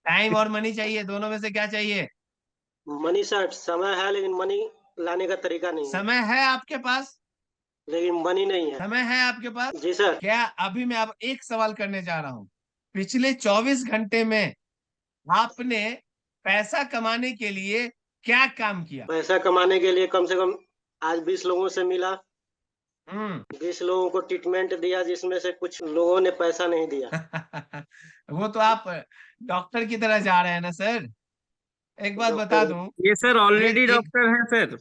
Time और money चाहिए, दोनों में से क्या चाहिए? मनी सर, समय है लेकिन मनी लाने का तरीका नहीं है। समय है आपके पास? लेकिन मनी नहीं है। समय है आपके पास? जी सर। क्या? अभी मैं अब एक सवाल करने जा रहा हूं। पिछले 24 घंटे में आपने पैसा कमाने के लिए क्या काम किया? पैसा कमाने के लिए कम से कम आज 20 लोगों से मिला। हम्म। 20 लोगों को ट्रीटमेंट दिया, जिसमें से कुछ लोगों ने पैसा नहीं दिया। वो तो आप डॉक्टर की तरह जा रहे हैं ना सर। एक बात बता डॉक्टर। दूं। ये सर ये ऑलरेडी एक, डॉक्टर हैं सर।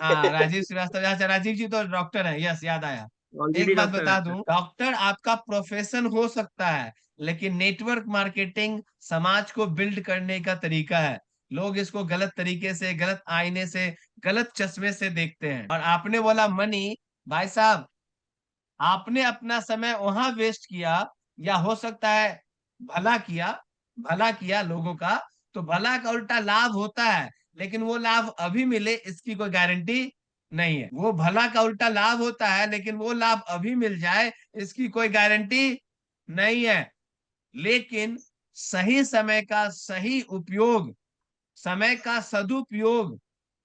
हाँ राजीव श्रीवास्तव, अच्छा राजीव जी तो डॉक्टर है, यस याद आया। एक ऑलरेडी बात डॉक्टर हैं बता सर। दूं, डॉक्टर आपका प्रोफेशन हो सकता है, लेकिन नेटवर्क मार्केटिंग समाज को बिल्ड करने का तरीका है। लोग इसको गलत तरीके से, गलत आईने से, गलत चश्मे से देखते हैं। और आपने बोला मनी। भाई साहब, आपने अपना समय वहां वेस्ट किया, या हो सकता है भला किया, भला किया लोगों का, तो भला का उल्टा लाभ होता है। लेकिन वो लाभ अभी मिले इसकी कोई गारंटी नहीं है। वो भला का उल्टा लाभ होता है, लेकिन वो लाभ अभी मिल जाए इसकी कोई गारंटी नहीं है। लेकिन सही समय का सही उपयोग, समय का सदुपयोग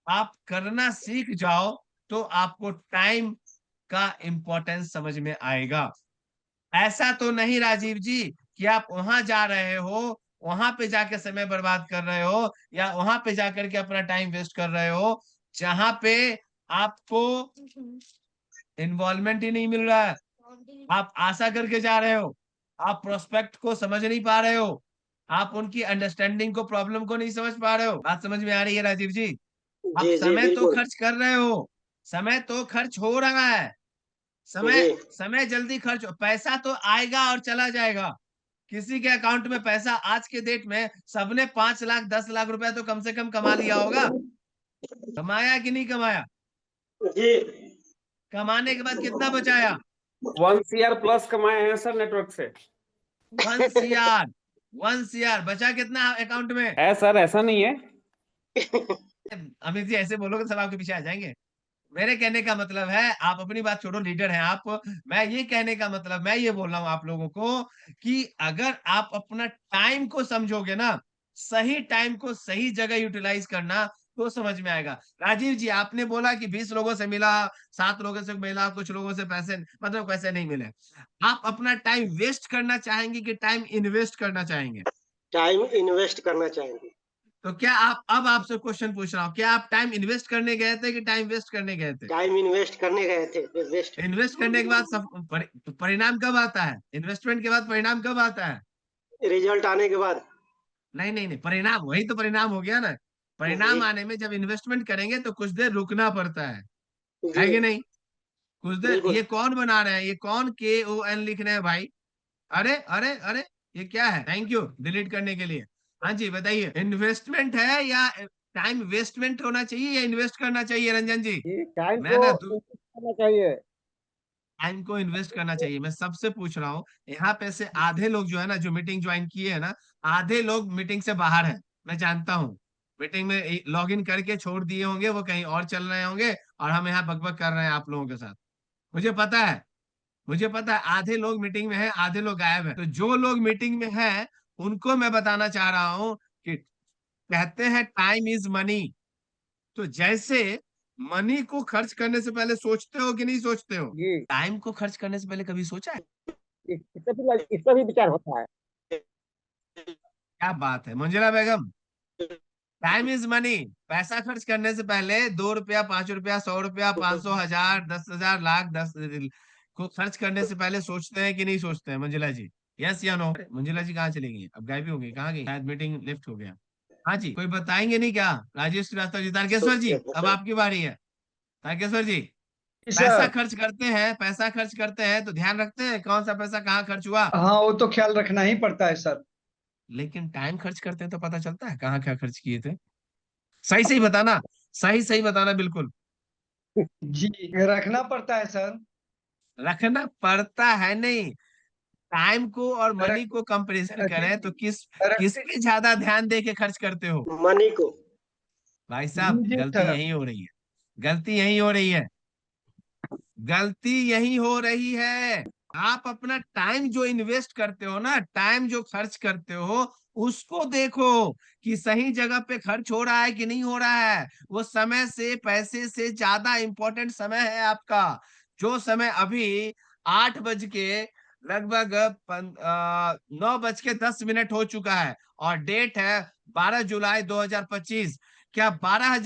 आप करना सीख जाओ, तो आपको टाइम का इंपॉर्टेंस समझ में आएगा। ऐसा तो नहीं राजीव जी कि आप वहां जा रहे हो, वहां पे जाके समय बर्बाद कर रहे हो, या वहां पे जाकर के अपना टाइम वेस्ट कर रहे हो, जहां पे आपको इन्वॉल्वमेंट ही नहीं मिल रहा है। आप आशा करके जा रहे हो, आप प्रोस्पेक्ट को समझ नहीं पा रहे हो, आप उनकी अंडरस्टैंडिंग को, प्रॉब्लम को नहीं समझ पा रहे हो। बात समझ में आ रही है राजीव जी? आप जी जी समय तो बिल्कुल। खर्च कर रहे हो, समय तो खर्च हो रहा है, समय जी समय जल्दी खर्च हो, पैसा तो आएगा और चला जाएगा। किसी के अकाउंट में पैसा आज के डेट में, सबने 5 लाख 10 लाख रुपया तो कम से कम कमा लिया होगा। कमाया कि नहीं कमाया? जी। कमाने के बाद कितना बचाया? 1 CR प्लस कमाए हैं सर नेटवर्क से। 1 CR। 1 CR बचा कितना अकाउंट में? है सर, ऐसा नहीं है। अमित जी ऐसे बोलोगे तो सब आपके पीछे आ जाएंगे। मेरे कहने का मतलब है, आप अपनी बात छोड़ो, लीडर हैं आप। मैं ये कहने का मतलब, मैं ये बोल रहा हूं आप लोगों को कि अगर आप अपना टाइम को समझोगे ना, सही टाइम को सही जगह यूटिलाइज करना, तो समझ में आएगा। राजीव जी आपने बोला कि 20 लोगों से मिला, 7 लोगों से मिला, कुछ लोगों से पैसे, मतलब पैसे नहीं मिले। आप अपना टाइम वेस्ट करना चाहेंगे कि टाइम इन्वेस्ट करना चाहेंगे? टाइम इन्वेस्ट करना चाहेंगे। तो क्या आप, अब आपसे क्वेश्चन पूछ रहा हूँ, क्या आप टाइम इन्वेस्ट करने गए थे कि टाइम वेस्ट करने गए थे? टाइम इन्वेस्ट करने गए थे, वेस्ट। इन्वेस्ट करने के बाद परिणाम कब आता है? इन्वेस्टमेंट के बाद परिणाम कब आता है? रिजल्ट आने के बाद। नहीं नहीं नहीं, परिणाम, वही तो परिणाम हो गया ना। जी परिणाम आने में जब इन्वेस्टमेंट करेंगे तो कुछ देर रुकना पड़ता जी है कि नहीं? कुछ देर। बिल्कुल। ये कौन बना रहे हैं, ये कौन KON लिख रहे हैं भाई? अरे अरे अरे, ये क्या है? थैंक यू डिलीट करने के लिए। हाँ जी बताइए, इन्वेस्टमेंट है या टाइम वेस्टमेंट होना चाहिए, या इन्वेस्ट करना चाहिए रंजन जी? ये टाइम मैं को ना इन्वेस्ट करना चाहिए। टाइम को इन्वेस्ट करना चाहिए, मैं सबसे पूछ रहा हूँ। यहाँ पे से आधे लोग जो है ना, जो मीटिंग ज्वाइन किए है ना, आधे लोग मीटिंग से बाहर हैं। मैं जानता हूँ, मीटिंग में लॉग इन करके छोड़ दिए होंगे, वो कहीं और चल रहे होंगे, और हम यहाँ बकबक कर रहे हैं आप लोगों के साथ। मुझे पता है, मुझे पता है आधे लोग मीटिंग में हैं, आधे लोग गायब हैं। तो जो लोग मीटिंग में हैं, उनको मैं बताना चाह रहा हूँ कि कहते हैं टाइम इज मनी। तो जैसे मनी को खर्च करने से पहले सोचते हो कि नहीं सोचते हो, जी। टाइम को खर्च करने से पहले कभी सोचा है? इस पर भी विचार होता है। क्या बात है मंजिला बेगम, टाइम इज मनी। पैसा खर्च करने से पहले 2 रुपया, 5 रुपया, 100 रुपया, 500, 1000, 10,000, लाख, 10 को खर्च करने से पहले सोचते हैं कि नहीं सोचते हैं मंजिला जी? यस या नो? मंजिला जी कहाँ चली गई? अब गायब ही हो गई, कहाँ गई? शायद मीटिंग लिफ्ट हो गया। हाँ जी, कोई बताएंगे नहीं क्या? राजेश श्रीवास्तव जी, तारकेश्वर जी सोचते हैं अब सर। आपकी बारी है। तारकेश्वर जी, जी पैसा सर। खर्च करते हैं, पैसा खर्च करते हैं तो ध्यान रखते हैं कौन सा पैसा कहाँ खर्च हुआ। हाँ, वो तो ख्याल रखना ही पड़ता है सर। लेकिन टाइम खर्च करते हैं तो पता चलता है कहाँ क्या खर्च किए थे। सही सही बताना, सही सही बताना बिल्कुल। जी, रखना पड़ता है सर। रखना पड़ता है नहीं, टाइम को और मनी रख को कंपैरिजन करें तो किस रखते पे ज्यादा ध्यान दे के खर्च करते हो? मनी को। भाई जी साहब जी गलती सर। यही हो रही है, गलती यही हो रही है, गलती यही हो रही है। आप अपना टाइम जो इन्वेस्ट करते हो ना, टाइम जो खर्च करते हो, उसको देखो कि सही जगह पे खर्च हो रहा है कि नहीं हो रहा है। वो समय से पैसे से ज्यादा इंपॉर्टेंट समय है आपका। जो समय अभी 8 बज के लगभग 9 बज के 10 मिनट हो चुका है और डेट है 12 जुलाई 2025। क्या 12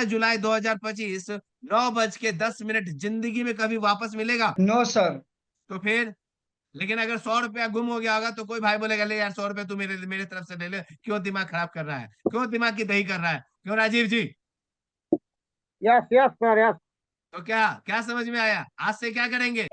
जुलाई 2025 9 बज के 10 मिनट जिंदगी में कभी वापस मिलेगा? No sir. तो फिर लेकिन अगर 100 रुपया गुम हो गया होगा तो कोई भाई बोलेगा ले यार 100 रुपया तू मेरे मेरे तरफ से ले ले, क्यों दिमाग खराब कर रहा है, क्यों दिमाग की दही कर रहा है, क्यों Rajiv ji? Yes yes sir yes. तो क्या क्या समझ में आया? आज से क्या करेंगे?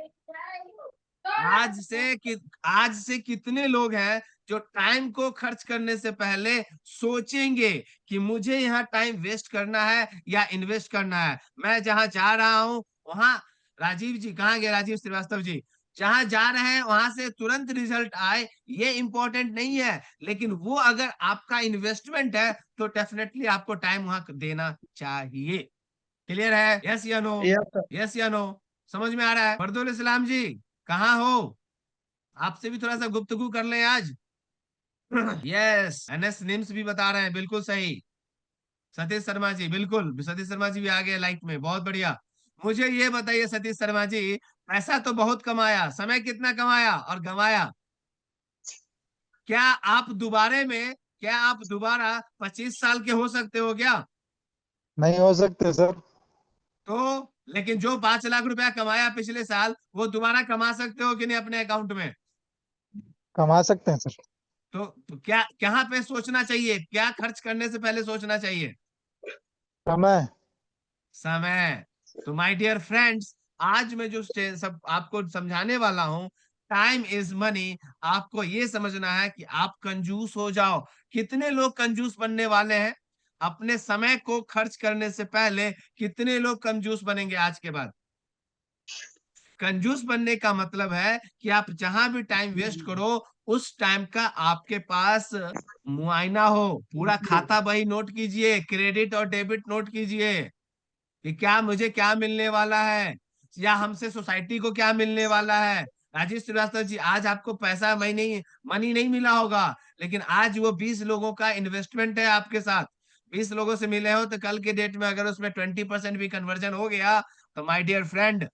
आज से कितने लोग हैं जो टाइम को खर्च करने से पहले सोचेंगे कि मुझे यहाँ टाइम वेस्ट करना है या इन्वेस्ट करना है? मैं जहां जा रहा हूं वहां, राजीव जी कहाँ गए, राजीव श्रीवास्तव जी, जहां जा रहे हैं वहां से तुरंत रिजल्ट आए ये इंपॉर्टेंट नहीं है, लेकिन वो अगर आपका इन्वेस्टमेंट है तो डेफिनेटली आपको टाइम वहां देना चाहिए। क्लियर है? यस या नो? Yes sir. यस या नो? समझ में आ रहा है? फरदुल इस्लाम जी कहाँ हो? आपसे भी थोड़ा सा गुफ्तगू कर लें आज। यस, एनएस निम्स भी बता रहे हैं, बिल्कुल सही। सतीश शर्मा जी, बिल्कुल सतीश शर्मा जी भी आ गए लाइट में, बहुत बढ़िया। मुझे ये बताइए सतीश शर्मा जी, पैसा तो बहुत कमाया, समय कितना कमाया और गंवाया? क्या आप दोबारा 25 साल के हो सकते हो क्या? नहीं हो सकते सर। तो लेकिन जो 5 लाख रुपया कमाया पिछले साल वो दोबारा कमा सकते हो कि नहीं अपने अकाउंट में? कमा सकते हैं सर। तो क्या कहाँ पे सोचना चाहिए, क्या खर्च करने से पहले सोचना चाहिए? समय। समय। तो माय डियर फ्रेंड्स, आज मैं जो सब आपको समझाने वाला हूं, टाइम इज मनी, आपको ये समझना है कि आप कंजूस हो जाओ। कितने लोग कंजूस बनने वाले हैं अपने समय को खर्च करने से पहले? कितने लोग कंजूस बनेंगे आज के बाद? कंजूस बनने का मतलब है कि आप जहां भी टाइम वेस्ट करो उस टाइम का आपके पास मुआयना हो, पूरा खाता बही नोट कीजिए, क्रेडिट और डेबिट नोट कीजिए कि क्या मुझे क्या मिलने वाला है या हमसे सोसाइटी को क्या मिलने वाला है। राजीव श्रीवास्तव जी, आज आपको पैसा मनी नहीं मिला होगा, लेकिन आज वो 20 लोगों का इन्वेस्टमेंट है आपके साथ। 20 लोगों से मिले हो तो कल के डेट में अगर उसमें 20% भी कन्वर्जन हो गया तो my dear friend,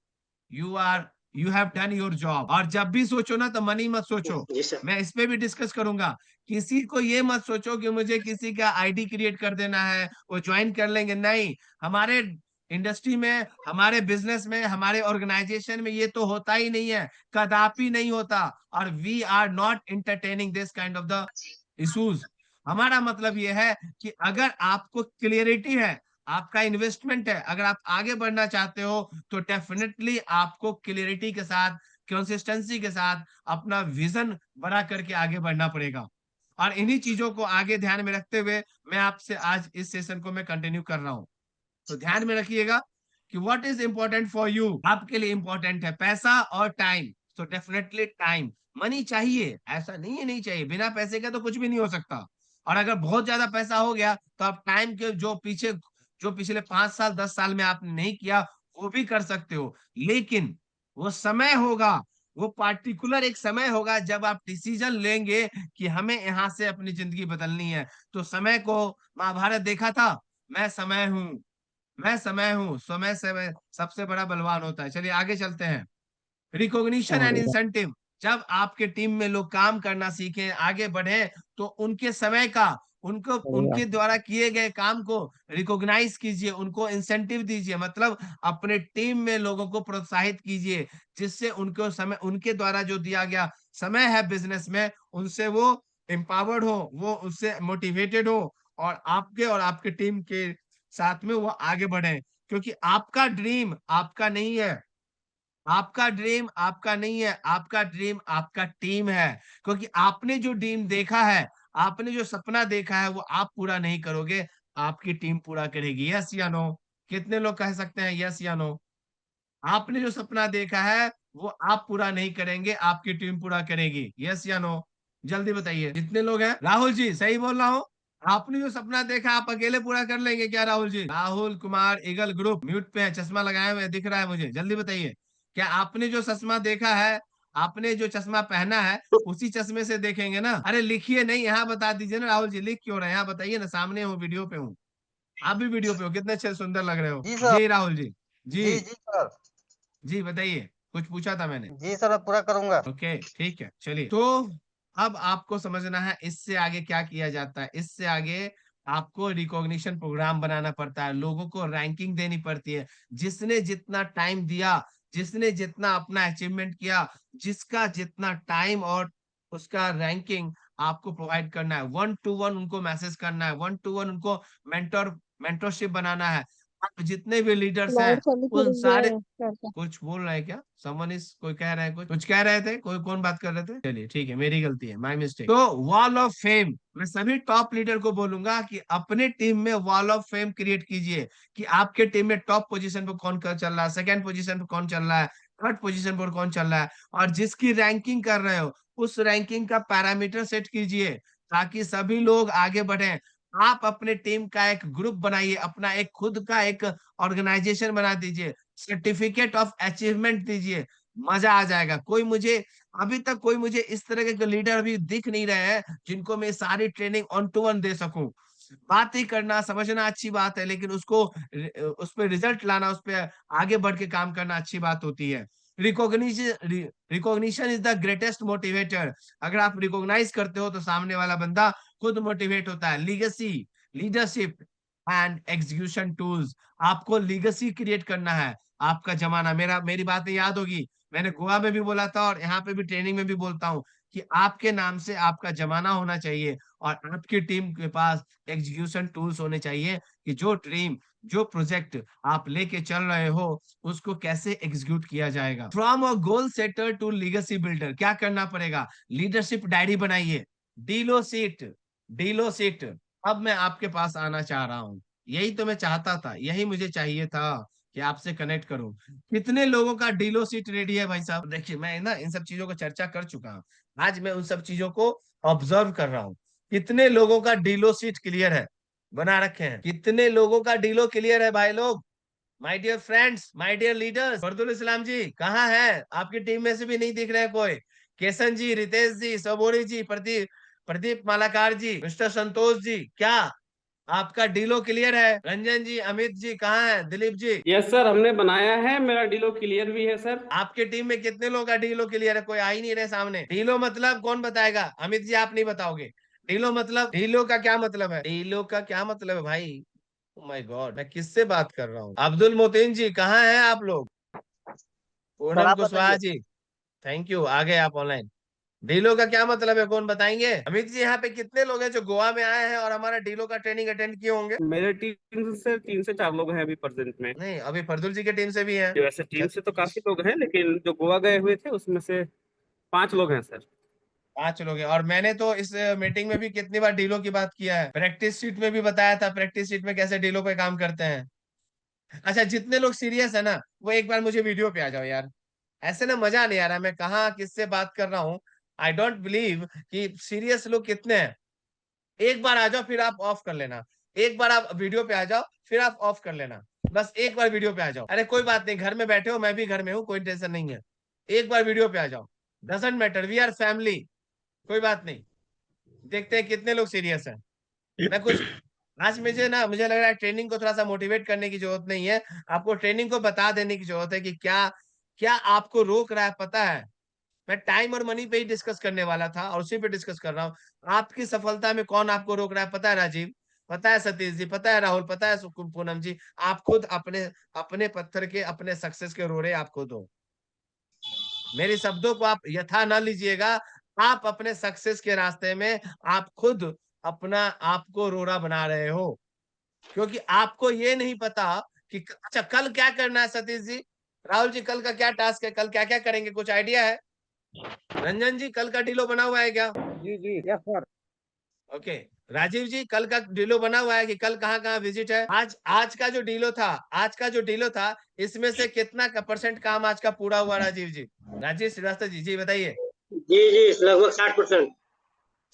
you are you have done your job. और जब भी सोचो ना तो मनी मत सोचो, जी सर। मैं इस पे भी डिस्कस करूंगा। किसी को ये मत सोचो कि मुझे किसी का आईडी क्रिएट कर देना है वो ज्वाइन कर लेंगे, नहीं। हमारे इंडस्ट्री में, हमारे बिजनेस में, हमारे ऑर्गेनाइजेशन में ये तो होता ही नहीं है, कदापि नहीं होता। और we are not entertaining this kind of the issues. हमारा मतलब ये है कि अगर आपको क्लियरिटी है, आपका इन्वेस्टमेंट है, अगर आप आगे बढ़ना चाहते हो तो डेफिनेटली आपको क्लियरिटी के साथ, कंसिस्टेंसी के साथ अपना विजन बड़ा करके आगे बढ़ना पड़ेगा। और इन्हीं चीजों को आगे ध्यान में रखते हुए मैं आपसे आज इस सेशन को मैं कंटिन्यू कर रहा हूं। तो ध्यान में रखिएगा कि what is important for you. आपके लिए इंपॉर्टेंट है पैसा और टाइम। तो डेफिनेटली टाइम, मनी चाहिए, ऐसा नहीं है नहीं चाहिए, बिना पैसे का तो कुछ भी नहीं हो सकता। और अगर बहुत ज्यादा पैसा हो गया तो आप टाइम के जो पिछले 5 साल 10 साल में आपने नहीं किया वो भी कर सकते हो। लेकिन वो समय होगा, वो पार्टिकुलर एक समय होगा जब आप डिसीजन लेंगे कि हमें यहां से अपनी जिंदगी बदलनी है। तो समय को, महाभारत देखा था, मैं समय हूं, मैं समय हूं, समय समय सबसे बड़ा बलवान होता है। चलिए आगे चलते हैं। Recognition and incentive. जब आपके टीम में लोग काम करना सीखें, आगे बढ़े, तो उनके समय का, उनको उनके द्वारा किए गए काम को रिकॉग्नाइज कीजिए, उनको इंसेंटिव दीजिए, मतलब अपने टीम में लोगों को प्रोत्साहित कीजिए, जिससे उनको समय, उनके द्वारा जो दिया गया समय है बिजनेस में, उनसे वो एम्पावर्ड हो, वो उससे मोटिवेटेड हो और आपके टीम के साथ में वो आगे बढ़े। क्योंकि आपका ड्रीम आपका नहीं है, आपका ड्रीम आपका नहीं है, आपका ड्रीम आपका टीम है। क्योंकि आपने जो ड्रीम देखा है, आपने जो सपना देखा है वो आप पूरा नहीं करोगे, आपकी टीम पूरा करेगी। यस या नो? कितने लोग कह सकते हैं यस या नो? आपने जो सपना देखा है वो आप पूरा नहीं करेंगे, आपकी टीम पूरा करेगी। यस या नो? जल्दी बताइए जितने लोग हैं। राहुल जी सही बोल रहा हूँ? आपने जो सपना देखा आप अकेले पूरा कर लेंगे क्या Rahul ji? Rahul Kumar Eagle group mute पे है, चश्मा लगाए हुए दिख रहा है मुझे, जल्दी बताइए क्या आपने जो सपना देखा है आपने जो चश्मा पहना है उसी चश्मे से देखेंगे ना। अरे लिखिए नहीं, यहाँ बता दीजिए ना राहुल जी, लिख क्यों रहे हैं, यहाँ बताइए ना, सामने हूँ, वीडियो पे हूँ, आप भी वीडियो पे हो, कितने अच्छे सुंदर लग रहे हो। जी सर। जी राहुल जी। जी जी सर। जी बताइए, कुछ पूछा था मैंने। जी सर, अब पूरा करूंगा। ओके ठीक है, चलिए। तो अब आपको समझना है इससे आगे क्या किया जाता है। इससे आगे आपको रिकॉग्निशन प्रोग्राम बनाना पड़ता है, लोगों को रैंकिंग देनी पड़ती है। जिसने जितना टाइम दिया, जिसने जितना अपना अचीवमेंट किया, जिसका जितना टाइम और उसका रैंकिंग आपको प्रोवाइड करना है। 1-to-1 उनको मैसेज करना है, 1-to-1 उनको मेंटरशिप बनाना है। आप जितने भी लीडर्स हैं लाइट चालू उन करेंगे सारे, करके। कुछ बोल रहे हैं क्या, समवन इज, कोई कह रहा है, कुछ कह रहे थे, कोई कौन बात कर रहे थे, चलिए ठीक है, मेरी गलती है, माय मिस्टेक। तो वॉल ऑफ फेम, मैं सभी टॉप लीडर को बोलूंगा कि अपने टीम में वॉल ऑफ फेम क्रिएट कीजिए, कि आपके टीम में टॉप पोजीशन पर कौन चल रहा है, सेकंड पोजीशन पर कौन चल रहा है, थर्ड पोजीशन पर कौन चल रहा है, और जिसकी रैंकिंग कर रहे हो उस रैंकिंग का पैरामीटर सेट कीजिए, ताकि सभी लोग आगे बढ़े। आप अपने टीम का एक ग्रुप बनाइए, अपना एक खुद का एक ऑर्गेनाइजेशन बना दीजिए, सर्टिफिकेट ऑफ अचीवमेंट दीजिए, मजा आ जाएगा। कोई मुझे अभी तक कोई मुझे इस तरह के लीडर अभी दिख नहीं रहे हैं जिनको मैं सारी ट्रेनिंग 1-to-1 दे सकूं। बात ही करना समझना अच्छी बात है, लेकिन उसको उस पर रिजल्ट लाना, उस पर आगे बढ़ के काम करना अच्छी बात होती है। Recognition is the greatest motivator. अगर आप रिकॉग्नाइज करते हो तो सामने वाला बंदा खुद मोटिवेट होता है। Legacy, leadership and execution tools, आपको लीगेसी क्रिएट करना है। आपका जमाना, मेरी बातें याद होगी, मैंने गोवा में भी बोला था और यहाँ पे भी ट्रेनिंग में भी बोलता हूँ कि आपके नाम से आपका जमाना होना चाहिए और आपकी टीम के पास एग्जीक्यूशन टूल्स होने चाहिए, कि जो ड्रीम, जो प्रोजेक्ट आप लेके चल रहे हो उसको कैसे एग्जीक्यूट किया जाएगा। From a goal setter to legacy builder, क्या करना पड़ेगा, लीडरशिप डायरी बनाइए। डीलो सीट, डीलो सीट, अब मैं आपके पास आना चाह रहा हूँ, यही तो मैं चाहता था, यही मुझे चाहिए था कि आपसे कनेक्ट करूं। कितने लोगों का डीलो सीट रेडी है भाई साहब। देखिए मैं ना इन सब चीजों को चर्चा कर चुका हूँ, आज मैं उन सब चीजों को ऑब्जर्व कर रहा हूँ। कितने लोगों का डीलो सीट क्लियर है, बना रखे हैं, कितने लोगों का डीलो क्लियर है भाई लोग। My dear friends, my dear leaders, Fardul Islam ji कहाँ है, आपकी टीम में से भी नहीं दिख रहे कोई। केसन जी, रितेश जी, सबोरी जी, प्रदीप प्रदीप मालाकार जी, मिस्टर संतोष जी, क्या आपका डीलो क्लियर है। रंजन जी, अमित जी कहाँ है, दिलीप जी। यस सर, हमने बनाया है, मेरा डीलो क्लियर भी है सर। आपके टीम में कितने लोग का डीलो क्लियर है, कोई आ ही नहीं रहे सामने। डीलो मतलब कौन बताएगा, अमित जी आप नहीं बताओगे। डीलो मतलब, डीलो का क्या मतलब है, डीलो का क्या मतलब है भाई। माय गॉड, मैं किससे बात कर रहा हूँ। अब्दुल मोतीन जी कहाँ हैं आप लोग। सर पूनम आप कुशवाहा बताइए। जी, थैंक यू, आ गए आप ऑनलाइन। डीलो का क्या मतलब है, कौन बताएंगे। अमित जी यहाँ पे कितने लोग हैं जो गोवा में आए हैं और हमारा डीलो का ट्रेनिंग अटेंड किए होंगे। मेरे टीम से 3 से 4 लोग हैं अभी प्रेजेंट में। नहीं, अभी फरदुल जी के टीम से भी हैं। जो वैसे टीम से तो काफी लोग हैं, लेकिन जो गोवा गए हुए थे उसमें से 5 लोग हैं सर। 5 लोग हैं, और मैंने तो इस मीटिंग में भी कितनी बार डीलो की बात किया है, प्रैक्टिस शीट में भी बताया था, प्रैक्टिस शीट में कैसे डीलो पे काम करते हैं। अच्छा, जितने लोग सीरियस है ना वो एक बार मुझे वीडियो पे आ जाओ यार, ऐसे ना मजा नहीं आ रहा, मैं कहाँ किससे बात कर रहा हूँ। आई डोंट बिलीव कि सीरियस लोग कितने हैं। एक बार आ जाओ फिर आप ऑफ कर लेना, एक बार आप वीडियो पे आ जाओ फिर आप ऑफ कर लेना, बस एक बार वीडियो पे आ जाओ। अरे कोई बात नहीं, घर में बैठे हो, मैं भी घर में हूँ, कोई टेंशन नहीं है। एक बार वीडियो पे आ जाओ, doesn't matter, we are family, कोई बात नहीं। देखते हैं कितने लोग सीरियस हैं। मैं कुछ आज मुझे लग रहा है ट्रेनिंग को थोड़ा सा मोटिवेट करने की जरूरत नहीं है, आपको ट्रेनिंग को बता देने की जरूरत है कि क्या क्या आपको रोक रहा है, पता है। मैं टाइम और मनी पे ही डिस्कस करने वाला था और उसी पे डिस्कस कर रहा हूँ। आपकी सफलता में कौन आपको रोक रहा है, पता है राजीव, पता है सतीश जी, पता है राहुल, पता है पूनम जी। आप खुद अपने अपने पत्थर के, अपने सक्सेस के रोड़े आप खुद हो। मेरे शब्दों को आप यथा न लीजिएगा, आप अपने सक्सेस के रास्ते में आप खुद अपना आपको रोड़ा बना रहे हो, क्योंकि आपको ये नहीं पता कि अच्छा कल क्या करना है। सतीश जी, राहुल जी, कल का क्या टास्क है, कल क्या क्या करेंगे, कुछ आइडिया है। रंजन जी, कल का डीलो बना हुआ है क्या। जी जी यस सर। ओके, राजीव जी, कल का डीलो बना हुआ है कि कल कहाँ कहाँ विजिट है। आज आज का जो डीलो था, आज का जो डीलो था, इसमें से कितना का परसेंट काम आज का पूरा हुआ राजीव जी, राजीव श्रीवास्तव जी, जी बताइए। जी जी लगभग 60%।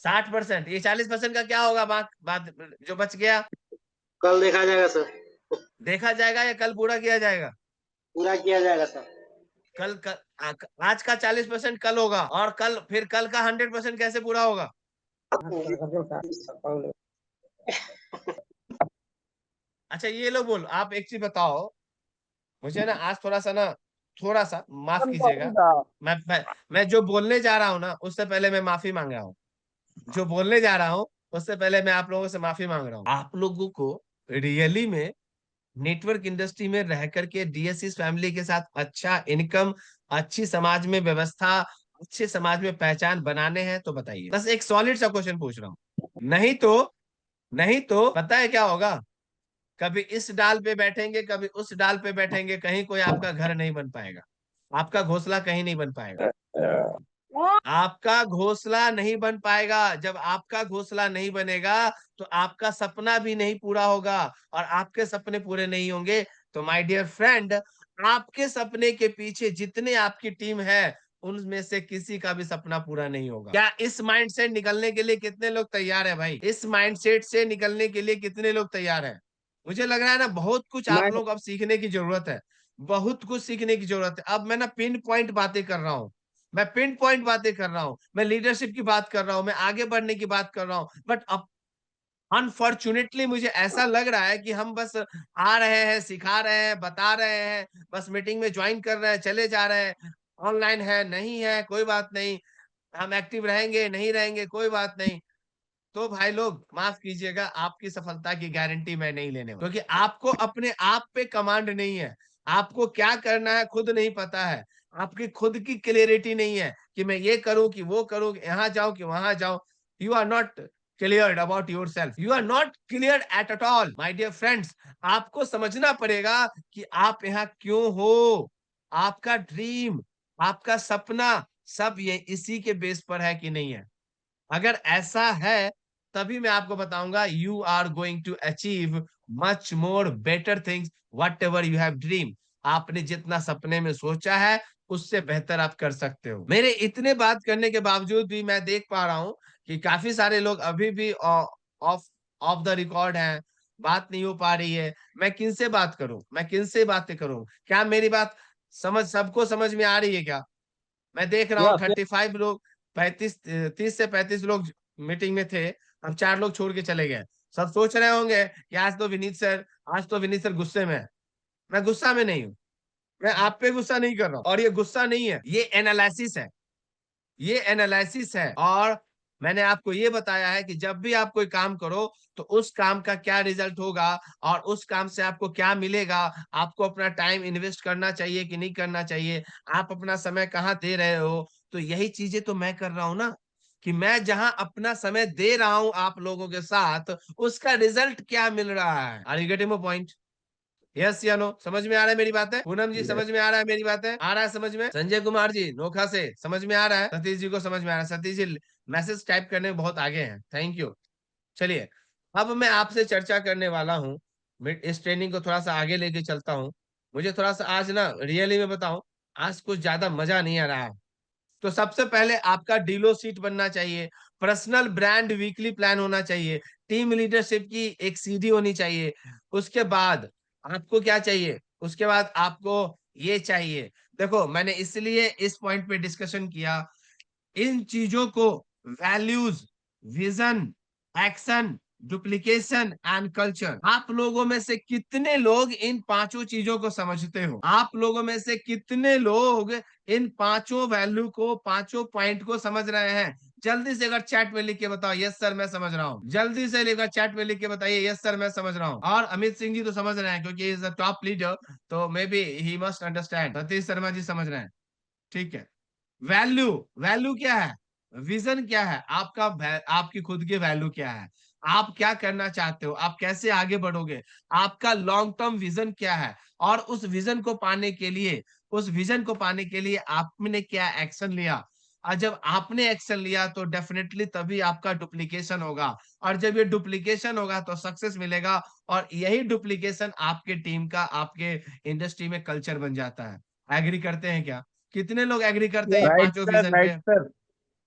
60%, ये 40% का क्या होगा, बात जो बच गया। कल देखा जाएगा सर। देखा जाएगा या कल पूरा किया जाएगा। पूरा किया जाएगा सर। कल आज का 40% कल होगा, और फिर कल का 100% कैसे पूरा होगा? अच्छा ये लोग बोल, आप एक चीज बताओ मुझे ना, आज थोड़ा सा माफ कीजिएगा। मैं जो बोलने जा रहा हूँ ना, उससे पहले मैं माफी मांग रहा हूँ। जो बोलने जा रहा हूँ उससे पहले मैं आप लोगों से माफी मांग रहा हूँ। आप लोगों को रियली में नेटवर्क इंडस्ट्री में रह करके डीएससी फैमिली के साथ अच्छा इनकम, अच्छी समाज में व्यवस्था, अच्छे समाज में पहचान बनाने हैं तो बताइए। बस एक सॉलिड सा क्वेश्चन पूछ रहा हूँ। नहीं तो पता है क्या होगा? कभी इस डाल पे बैठेंगे, कभी उस डाल पे बैठेंगे, कहीं कोई आपका घर नहीं बन पाएगा, आपका घोंसला कहीं नहीं बन पाएगा, आपका घोंसला नहीं बन पाएगा। जब आपका घोंसला नहीं बनेगा तो आपका सपना भी नहीं पूरा होगा, और आपके सपने पूरे नहीं होंगे तो माय डियर फ्रेंड, आपके सपने के पीछे जितने आपकी टीम है, उनमें से किसी का भी सपना पूरा नहीं होगा। क्या इस माइंडसेट निकलने के लिए कितने लोग तैयार है भाई? इस माइंडसेट से निकलने के लिए कितने लोग तैयार है? मुझे लग रहा है ना, बहुत कुछ आप मैं लोग अब सीखने की जरूरत है, बहुत कुछ सीखने की जरूरत है। अब मैं ना पिन पॉइंट बातें कर रहा हूँ, मैं पिन पॉइंट बातें कर रहा हूँ, मैं लीडरशिप की बात कर रहा हूँ, मैं आगे बढ़ने की बात कर रहा हूँ। बट अब अनफॉर्चुनेटली मुझे ऐसा लग रहा है कि हम बस आ रहे हैं, सिखा रहे हैं, बता रहे हैं, बस मीटिंग में ज्वाइन कर रहे हैं, चले जा रहे हैं, ऑनलाइन है नहीं है कोई बात नहीं, हम एक्टिव रहेंगे नहीं रहेंगे कोई बात नहीं। तो भाई लोग माफ कीजिएगा, आपकी सफलता की गारंटी मैं नहीं लेने वाला, क्योंकि आपको अपने आप पे कमांड नहीं है, आपको क्या करना है खुद नहीं पता है, आपकी खुद की क्लियरिटी नहीं है कि मैं ये करूं कि वो करूं, यहाँ जाऊं कि वहां जाऊं। You are not clear about yourself, you are not clear at all my dear friends. आपको समझना पड़ेगा कि आप यहाँ क्यों हो, आपका ड्रीम, आपका सपना, सब ये इसी के बेस पर है कि नहीं है। अगर ऐसा है तभी मैं आपको बताऊंगा you are going to achieve much more better things whatever you have dream. आपने जितना सपने में सोचा है उससे बेहतर आप कर सकते हो। मेरे इतने बात करने के बावजूद भी मैं देख पा रहा हूं कि काफी सारे लोग अभी भी ऑफ ऑफ द रिकॉर्ड हैं, बात नहीं हो पा रही है। मैं किनसे बात करूं, मैं किनसे बातें करूं? क्या मेरी बात सबको समझ में आ रही है क्या? मैं देख रहा हूँ यस 35 लोग, 30 से 35 लोग मीटिंग में थे, हम 4 लोग छोड़ के चले गए। सब सोच रहे होंगे कि आज तो विनीत सर गुस्से में है। मैं गुस्सा में नहीं हूँ, मैं आप पे गुस्सा नहीं कर रहा हूँ, और ये गुस्सा नहीं है, ये एनालिसिस है, ये एनालिसिस है। और मैंने आपको ये बताया है कि जब भी आप कोई काम करो तो उस काम का क्या रिजल्ट होगा और उस काम से आपको क्या मिलेगा, आपको अपना टाइम इन्वेस्ट करना चाहिए कि नहीं करना चाहिए, आप अपना समय कहाँ दे रहे हो। तो यही चीजें तो मैं कर रहा हूं ना, कि मैं जहां अपना समय दे रहा हूं आप लोगों के साथ, उसका रिजल्ट क्या मिल रहा है। Are you getting my point? Yes या नो? समझ में आ रहा है मेरी बात है? पूनम जी समझ में आ रहा है मेरी बात है? आ रहा है समझ में? संजय कुमार जी नोखा से समझ में आ रहा है? सतीश जी को समझ में आ रहा है? सतीश जी मैसेज टाइप करने में बहुत आगे हैं, थैंक यू। चलिए, अब मैं आपसे चर्चा करने वाला हूँ, मैं इस ट्रेनिंग को थोड़ा सा आगे लेके चलता हूँ। मुझे थोड़ा सा आज ना रियली में बताऊं, आज कुछ ज्यादा मजा नहीं आ रहा है। तो सबसे पहले आपका डीलो सीट बनना चाहिए, पर्सनल ब्रांड वीकली प्लान होना चाहिए, टीम लीडरशिप की एक सीडी होनी चाहिए। उसके बाद आपको क्या चाहिए? उसके बाद आपको ये चाहिए। देखो मैंने इसलिए इस पॉइंट पे डिस्कशन किया, इन चीजों को, values, vision, action, duplication and culture, आप लोगों में से कितने लोग इन पांचों चीजों को समझते हो? आप लोगों में से कितने लोग इन पांचों वैल्यू को, पांचों पॉइंट को समझ रहे हैं? जल्दी से अगर चैट में लिख के बताओ यस सर मैं समझ रहा हूँ। जल्दी से लेकर चैट में लिख के बताइए यस सर मैं समझ रहा हूँ। और अमित सिंह जी तो समझ रहे हैं क्योंकि इज द टॉप लीडर, तो maybe he must understand. Satish Sharma ji समझ रहे हैं, ठीक है। वैल्यू, वैल्यू क्या है? विजन क्या है आपका? आपकी खुद की वैल्यू क्या है? आप क्या करना चाहते हो? आप कैसे आगे बढ़ोगे? आपका लॉन्ग टर्म विजन क्या है? और उस विजन को पाने के लिए, उस विजन को पाने के लिए आपने क्या एक्शन लिया? और जब आपने एक्शन लिया तो डेफिनेटली तभी आपका डुप्लीकेशन होगा, और जब ये डुप्लीकेशन होगा तो सक्सेस मिलेगा, और यही डुप्लीकेशन आपके टीम का, आपके इंडस्ट्री में कल्चर बन जाता है। एग्री करते हैं क्या? कितने लोग एग्री करते हैं ये राइट पांचों सर, विजन राइट पे? सर,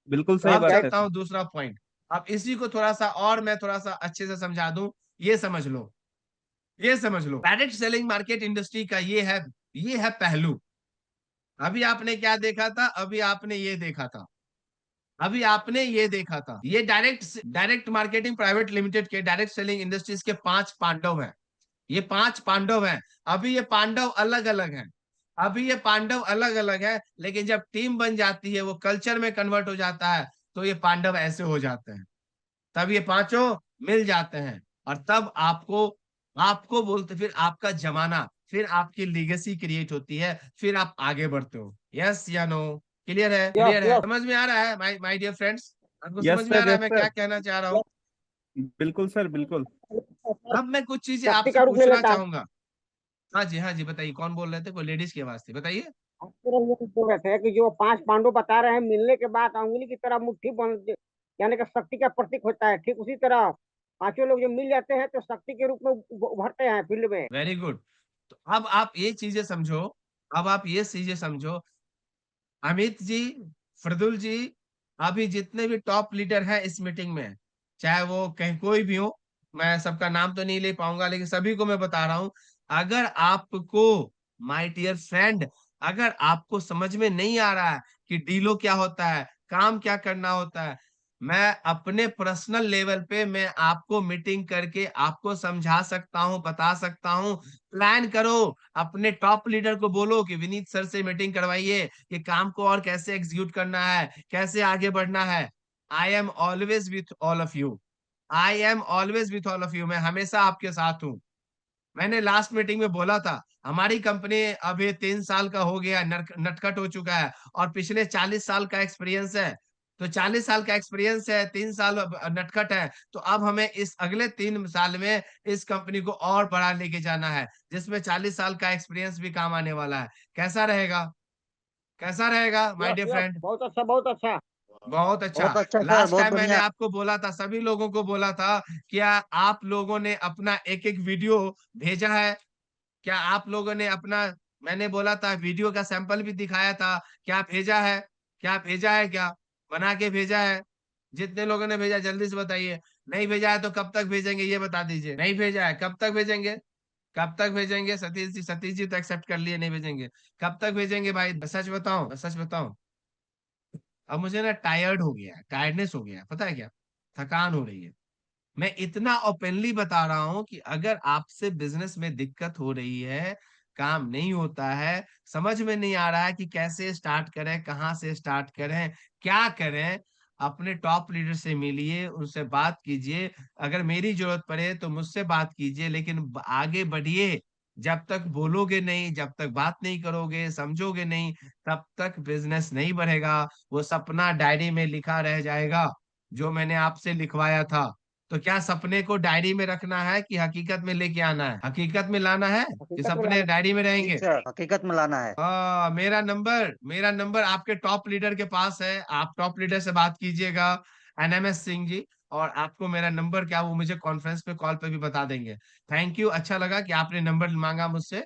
बिल्कुल सही अब बात है चलता सर। हूं दूसरा पॉइंट। अब इसी को थोड़ा सा और मैं थोड़ा सा अच्छे से समझा दूं, ये समझ लो, ये समझ लो। डायरेक्ट सेलिंग मार्केट इंडस्ट्री का ये है पहलू। अभी आपने क्या देखा था? अभी आपने ये देखा था, अभी आपने ये देखा था। ये direct direct marketing private limited के डायरेक्ट सेलिंग इंडस्ट्रीज के 5 पांडव हैं। ये 5 पांडव हैं। अभी ये पांडव अलग अलग हैं, अभी ये पांडव अलग अलग है, लेकिन जब टीम बन जाती है, वो कल्चर में कन्वर्ट हो जाता है, तो ये पांडव ऐसे हो जाते हैं। तब ये पांचों मिल जाते हैं, और तब आपको आपको बोलते, फिर आपका जमाना, फिर आपकी लीगेसी क्रिएट होती है, फिर आप आगे बढ़ते हो। यस या नो? क्लियर है? यस क्लियर है? यस समझ में आ रहा है माय माय डियर फ्रेंड्स? आपको समझ यस में आ सर, रहा है यस मैं क्या सर, कहना चाह रहा हूँ? बिल्कुल सर, बिल्कुल। सर, अब मैं कुछ चीजें शक्ति आपसे का रूप ले पूछना लेता है। चाहूंगा। हाँ जी, हाँ जी, बताइए, कौन बोल रहे थे? कोई लेडीज की आवाज थी, बताइए। आप पूरा ये बोल रहे थे कि जो 5 पांडव बता रहे हैं, मिलने के बाद अंगुली की तरह मुट्ठी बन, यानी कि शक्ति का प्रतीक होता है। ठीक उसी तरह पांचों लोग जो मिल जाते हैं तो शक्ति के रूप में उभरते हैं फील्ड में। Very good. तो अब आप ये चीजें समझो, अब आप ये चीजें समझो, अमित जी, फरदुल जी, अभी जितने भी टॉप लीडर हैं इस मीटिंग में, चाहे वो कहीं कोई भी हो, मैं सबका नाम तो नहीं ले पाऊंगा, लेकिन सभी को मैं बता रहा हूं, अगर आपको, माय डियर फ्रेंड, अगर आपको समझ में नहीं आ रहा है कि डीलो क्या होता है, काम क्या करना होता है, मैं अपने पर्सनल लेवल पे मैं आपको मीटिंग करके आपको समझा सकता हूं, बता सकता हूं। प्लान करो, अपने टॉप लीडर को बोलो कि विनीत सर से मीटिंग करवाइए कि काम को और कैसे एग्जीक्यूट करना है, कैसे आगे बढ़ना है। I am always with all of you, I am always with all of you, मैं हमेशा आपके साथ हूँ। मैंने लास्ट मीटिंग में बोला था, हमारी कंपनी अभी 3 साल का हो गया, नटखट हो चुका है, और पिछले 40 साल का एक्सपीरियंस है। तो 40 साल का एक्सपीरियंस है, 3 साल नटखट है, तो अब हमें इस अगले 3 साल में इस कंपनी को और बढ़ा लेके जाना है, जिसमें 40 साल का एक्सपीरियंस भी काम आने वाला है। कैसा रहेगा? कैसा रहेगा my yes dear yes, friend? बहुत अच्छा बहुत अच्छा। बहुत अच्छा। बहुत अच्छा सर, लास्ट बहुत टाइम मैंने बढ़िया। आपको बोला था, सभी लोगों को बोला था, क्या आप लोगों ने अपना एक एक वीडियो भेजा है? क्या आप लोगों ने अपना, मैंने बोला था वीडियो का सैंपल भी दिखाया था, क्या भेजा है? क्या भेजा है? क्या बना के भेजा है? जितने लोगों ने भेजा जल्दी से बताइए। नहीं भेजा है तो कब तक भेजेंगे ये बता दीजिए। नहीं भेजा है, कब तक भेजेंगे? कब तक भेजेंगे? सतीश जी, सतीश जी तो एक्सेप्ट कर लिए नहीं भेजेंगे। कब तक भेजेंगे भाई? सच बताओ, सच बताओ। अब मुझे ना टायर्ड हो गया है, टायर्डनेस हो गया है, पता है क्या, थकान हो रही है। मैं इतना ओपनली बता रहा हूं कि अगर आपसे बिजनेस में दिक्कत हो रही है, काम नहीं होता है, समझ में नहीं आ रहा है कि कैसे स्टार्ट करें, कहाँ से स्टार्ट करें, क्या करें, अपने टॉप लीडर से मिलिए, उनसे बात कीजिए। अगर मेरी जरूरत पड़े तो मुझसे बात कीजिए, लेकिन आगे बढ़िए। जब तक बोलोगे नहीं, जब तक बात नहीं करोगे, समझोगे नहीं, तब तक बिजनेस नहीं बढ़ेगा। वो सपना डायरी में लिखा रह जाएगा, जो मैंने आपसे लिखवाया था। तो क्या सपने को डायरी में रखना है कि हकीकत में लेके आना है? हकीकत में लाना है कि हकीकत में सपने लाना। डायरी में जी रहेंगे? सर, हकीकत में लाना है। मेरा नंबर आपके टॉप लीडर के पास है, आप टॉप लीडर से बात कीजिएगा, एनएमएस सिंह जी। और आपको मेरा नंबर क्या, वो मुझे कॉन्फ्रेंस पे, कॉल पे भी बता देंगे। थैंक यू, अच्छा लगा कि आपने नंबर मांगा मुझसे।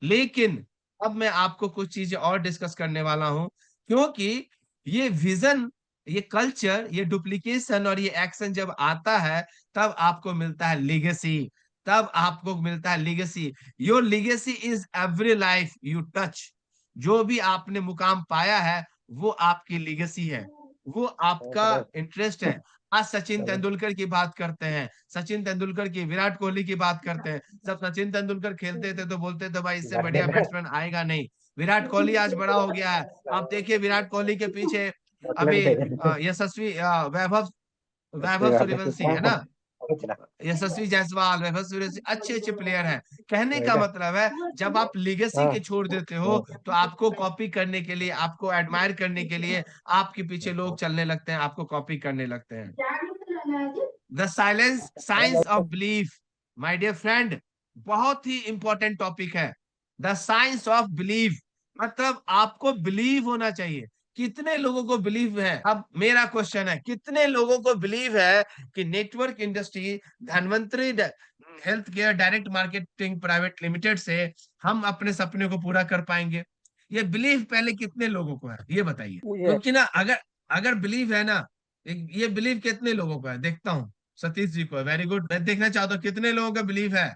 लेकिन अब मैं आपको कुछ चीजें और डिस्कस करने वाला हूं, क्योंकि ये विजन, ये कल्चर, ये डुप्लीकेशन और ये एक्शन जब आता है, तब आपको मिलता है लीगेसी, तब आपको मिलता है legacy. Your legacy is every life you touch. जो भी आपने मुकाम पाया है, वो आपकी लीगेसी है, वो आपका इंटरेस्ट है। आज सचिन तेंदुलकर की बात करते हैं, सचिन तेंदुलकर की, विराट कोहली की बात करते हैं। जब सचिन तेंदुलकर खेलते थे तो बोलते थे भाई इससे बढ़िया बैट्समैन आएगा नहीं। विराट कोहली आज बड़ा हो गया है, आप देखिए विराट कोहली के पीछे अभी यशस्वी वैभव वैभव सूर्यवंशी है ना, यशस्वी जायसवाल, वैभव सूर्यवंशी अच्छे अच्छे प्लेयर हैं। कहने का मतलब है, जब आप लीगेसी के छोड़ देते हो, तो आपको कॉपी करने के लिए, आपको एडमायर करने के लिए आपके पीछे लोग चलने लगते हैं, आपको कॉपी करने लगते हैं। The silence science of belief, my dear friend, बहुत ही इंपॉर्टेंट टॉपिक है। द साइंस ऑफ बिलीफ, मतलब आपको बिलीव होना चाहिए। कितने लोगों को बिलीव है? अब मेरा क्वेश्चन है, कितने लोगों को बिलीव है कि network industry, Dhanvantari health care direct marketing private limited से हम अपने सपने को पूरा कर पाएंगे? ये बिलीव पहले कितने लोगों को है, ये बताइए। मुझे क्योंकि ना, अगर अगर बिलीव है ना, ये बिलीव कितने लोगों को है, देखता हूँ। सतीश जी को, वेरी गुड। मैं देखना चाहता हूँ कितने लोगों का बिलीव है।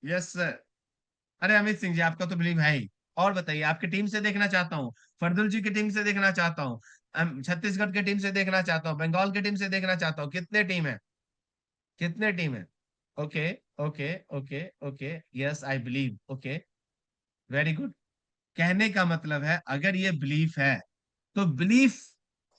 Yes sir. अरे अमित सिंह जी, आपका तो बिलीव है ही। और बताइए, आपकी टीम से देखना चाहता हूँ, फरदुल जी की टीम से देखना चाहता हूँ, छत्तीसगढ़ की टीम से देखना चाहता हूँ, बंगाल की टीम से देखना चाहता हूँ, कितने टीम है, कितने टीम है? Okay, okay, okay, okay, yes I believe, okay, very good. कहने का मतलब है अगर ये बिलीफ है तो बिलीफ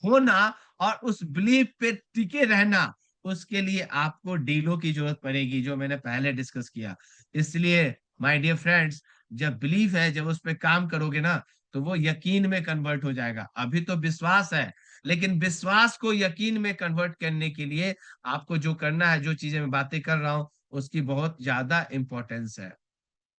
होना और उस बिलीफ पे टिके रहना, उसके लिए आपको डीलों की जरूरत पड़ेगी, जो मैंने पहले डिस्कस किया। इसलिए माय डियर फ्रेंड्स, जब बिलीफ है, जब उस पे काम करोगे ना, तो वो यकीन में कन्वर्ट हो जाएगा। अभी तो विश्वास है, लेकिन विश्वास को यकीन में कन्वर्ट करने के लिए आपको जो करना है, जो चीजें मैं बातें कर रहा हूं, उसकी बहुत ज्यादा इंपॉर्टेंस है।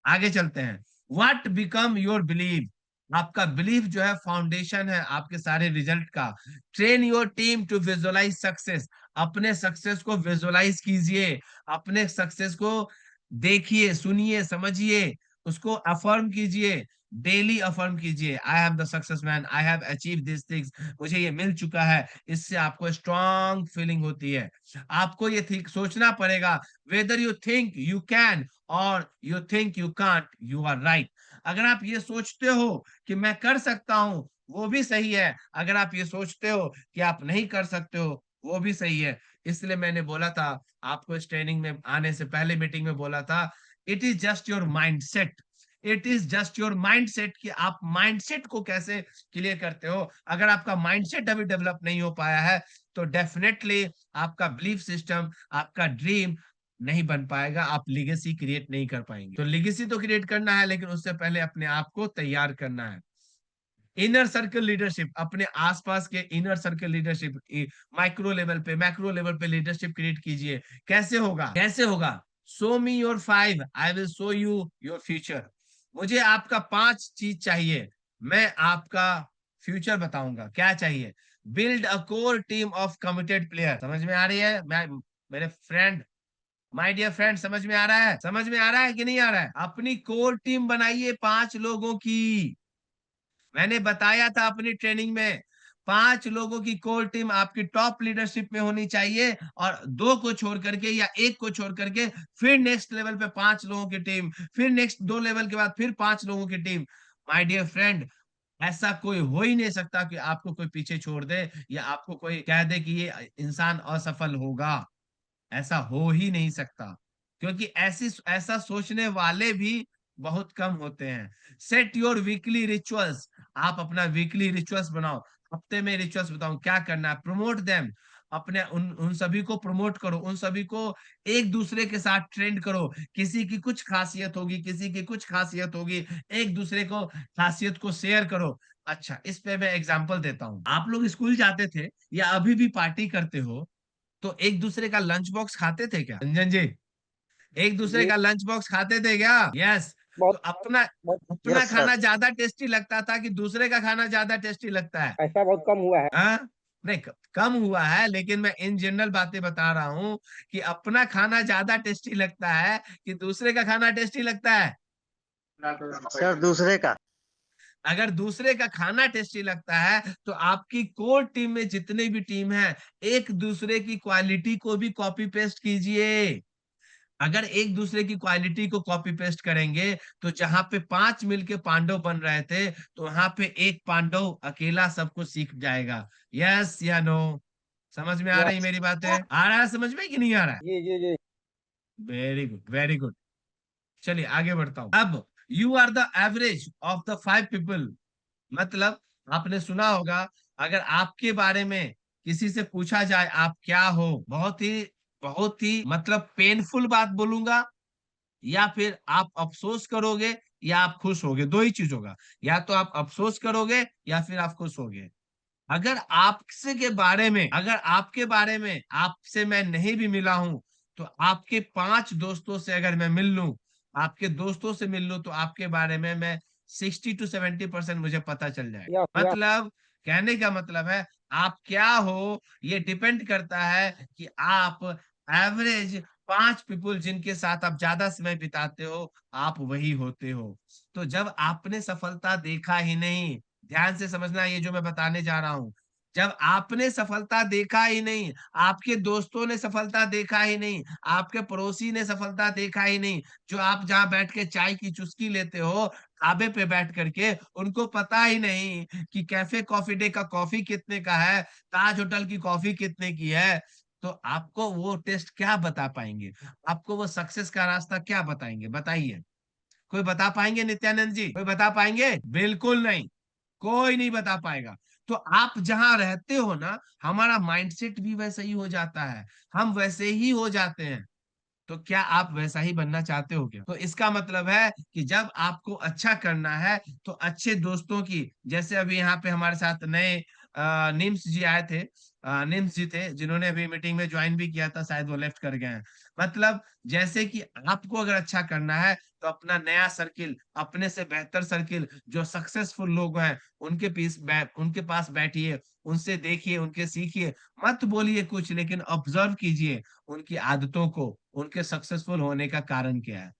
आगे चलते हैं। What become your believe? आपका बिलीफ जो है फाउंडेशन है आपके सारे रिजल्ट का। Train your team to visualise success. अपने सक्सेस को विजुअलाइज कीजिए, अपने सक्सेस को देखिए, सुनिए, समझिए, उसको अफर्म कीजिए, डेली अफर्म कीजिए, I am the success man, I have achieve this things, मुझे ये मिल चुका है। इससे आपको स्ट्रॉन्ग फीलिंग होती है। आपको ये थिंक सोचना पड़ेगा, whether you think you can और you think you can't, you are right. अगर आप ये सोचते हो कि मैं कर सकता हूं, वो भी सही है। अगर आप ये सोचते हो कि आप नहीं कर सकते हो, वो भी सही है। इसलिए मैंने बोला था आपको, इस ट्रेनिंग में आने से पहले मीटिंग में बोला था, it is just your mindset, it is just your mindset, कि आप माइंडसेट को कैसे क्लियर करते हो। अगर आपका माइंडसेट अभी डेवलप नहीं हो पाया है, तो डेफिनेटली आपका बिलीफ सिस्टम, आपका ड्रीम नहीं बन पाएगा, आप लिगेसी क्रिएट नहीं कर पाएंगे। तो लिगेसी तो क्रिएट करना है, लेकिन उससे पहले अपने आप को तैयार करना है। इनर सर्कल लीडरशिप, अपने आसपास के inner circle leadership, micro level पे, मैक्रो लेवल पे लीडरशिप क्रिएट कीजिए। कैसे होगा, कैसे होगा? Show me your 5, I will show you your future. मुझे आपका 5 चीज चाहिए, मैं आपका फ्यूचर बताऊंगा। क्या चाहिए? Build a core team of committed player. समझ में आ रही है? मैं, मेरे फ्रेंड, माय डियर फ्रेंड, समझ में आ रहा है? समझ में आ रहा है कि नहीं आ रहा है? अपनी कोर टीम बनाइए 5 लोगों की। मैंने बताया था अपनी ट्रेनिंग में, 5 लोगों की कोर टीम आपकी टॉप लीडरशिप में होनी चाहिए, और 2 को छोड़ करके या 1 को छोड़ करके फिर नेक्स्ट लेवल पे 5 लोगों की टीम, फिर नेक्स्ट 2 लेवल के बाद फिर 5 लोगों की टीम। माय डियर फ्रेंड, ऐसा कोई हो ही नहीं सकता कि आपको कोई पीछे छोड़ दे, या आपको कोई कह दे कि ये इंसान असफल होगा। ऐसा हो ही नहीं सकता, क्योंकि ऐसा सोचने वाले भी बहुत कम होते हैं। Set your weekly rituals. आप अपना वीकली रिचुअल्स बनाओ, हफ्ते में रिचुअल्स बताओ क्या करना है। प्रमोट देम, अपने उन उन सभी को प्रमोट करो, उन सभी को एक दूसरे के साथ ट्रेंड करो। किसी की कुछ खासियत होगी, किसी की कुछ खासियत होगी, एक दूसरे को खासियत को शेयर करो। अच्छा, इस पे मैं एग्जांपल देता हूँ। आप लोग स्कूल जाते थे या अभी भी पार्टी करते हो, तो एक दूसरे का लंच बॉक्स खाते थे क्या रंजन जी? एक दूसरे जी, का लंच बॉक्स खाते थे क्या? यस। तो बहुत अपना बहुत अपना यस सर। खाना ज्यादा टेस्टी लगता था कि दूसरे का खाना ज्यादा टेस्टी लगता है? ऐसा बहुत कम हुआ है। हाँ, नहीं, कम हुआ है, लेकिन मैं इन जनरल बातें बता रहा हूँ कि अपना खाना ज्यादा टेस्टी लगता है कि दूसरे का खाना टेस्टी लगता है? सर दूसरे का। अगर दूसरे का खाना टेस्टी लगता है, तो आपकी कोर टीम में जितने भी टीम है, एक दूसरे की क्वालिटी को भी कॉपी पेस्ट कीजिए। अगर एक दूसरे की क्वालिटी को कॉपी पेस्ट करेंगे, तो जहां पे 5 मिलके पांडव बन रहे थे, तो वहां पे एक पांडव अकेला सब कुछ सीख जाएगा। यस या नो? समझ में आ रही यस। मेरी बातें? आ रहा है समझ में कि नहीं आ रहा है? जी जी जी। Very good, very good. चलिए आगे बढ़ता हूं। अब you are the average of the 5 people. मतलब आपने सुना होगा, अगर आपके बारे में किसी से पूछा जाए आप क्या हो, बहुत ही मतलब पेनफुल बात बोलूंगा, या फिर आप अफसोस करोगे, या आप खुश होगे। 2 ही चीज होगा, या तो आप अफसोस करोगे या फिर आप खुश होगे। अगर आपके बारे में आपसे मैं नहीं भी मिला हूं, तो आपके 5 दोस्तों से अगर मैं मिल लूं, आपके दोस्तों से मिल लूं, तो आपके बारे में मैं 60 to 70% मुझे पता चल जाए। Yes yes. मतलब, कहने का मतलब है, आप क्या हो ये डिपेंड करता है कि आप एवरेज 5 पीपल जिनके साथ आप ज्यादा समय बिताते हो, आप वही होते हो। तो जब आपने सफलता देखा ही नहीं, ध्यान से समझना ये जो मैं बताने जा रहा हूं, जब आपने सफलता देखा ही नहीं, आपके दोस्तों ने सफलता देखा ही नहीं, आपके पड़ोसी ने सफलता देखा ही नहीं, जो आप जहां बैठ के चाय की चुस्की लेते हो ढाबे पे बैठ करके, उनको पता ही नहीं कि कैफे कॉफी डे का कॉफी कितने का है, ताज होटल की कॉफी कितने की है, तो आपको वो टेस्ट क्या बता पाएंगे? आपको वो सक्सेस का रास्ता क्या बताएंगे? बताइए, कोई बता पाएंगे नित्यानंद जी? कोई बता पाएंगे? बिल्कुल नहीं, कोई नहीं बता पाएगा। तो आप जहां रहते हो ना, हमारा माइंडसेट भी वैसा ही हो जाता है, हम वैसे ही हो जाते हैं। तो क्या आप वैसा ही बनना चाहते हो क्या? तो इसका मतलब है कि जब आपको अच्छा करना है तो अच्छे दोस्तों की, जैसे अभी यहाँ पे हमारे साथ नए निम्स जी आए थे, निम्स जी थे जिन्होंने अभी मीटिंग में ज्वाइन भी किया था, शायद वो लेफ्ट कर गए हैं। मतलब जैसे कि आपको अगर अच्छा करना है तो अपना नया सर्किल, अपने से बेहतर सर्किल, जो सक्सेसफुल लोग हैं उनके पास बैठिए, उनसे देखिए, उनके सीखिए, मत बोलिए कुछ, लेकिन ऑब्जर्व कीजिए उनकी आदतों को, उनके सक्सेसफुल होने का कारण क्या है।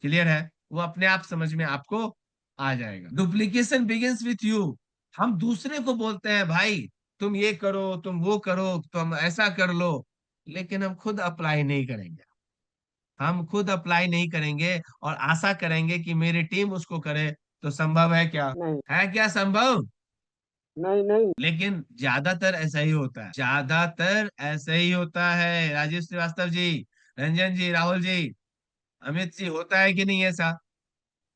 क्लियर है? वो अपने आप समझ में आपको आ जाएगा। Duplication begins with you. हम दूसरे को बोलते हैं भाई तुम ये करो, तुम वो करो, तुम ऐसा कर लो, लेकिन हम खुद अप्लाई नहीं करेंगे। हम खुद अप्लाई नहीं करेंगे और आशा करेंगे कि मेरी टीम उसको करे, तो संभव है क्या? नहीं है क्या संभव? नहीं नहीं। लेकिन ज्यादातर ऐसा ही होता है, ज्यादातर ऐसा ही होता है। राजीव श्रीवास्तव जी, रंजन जी, राहुल जी, अमित जी, होता है कि नहीं ऐसा?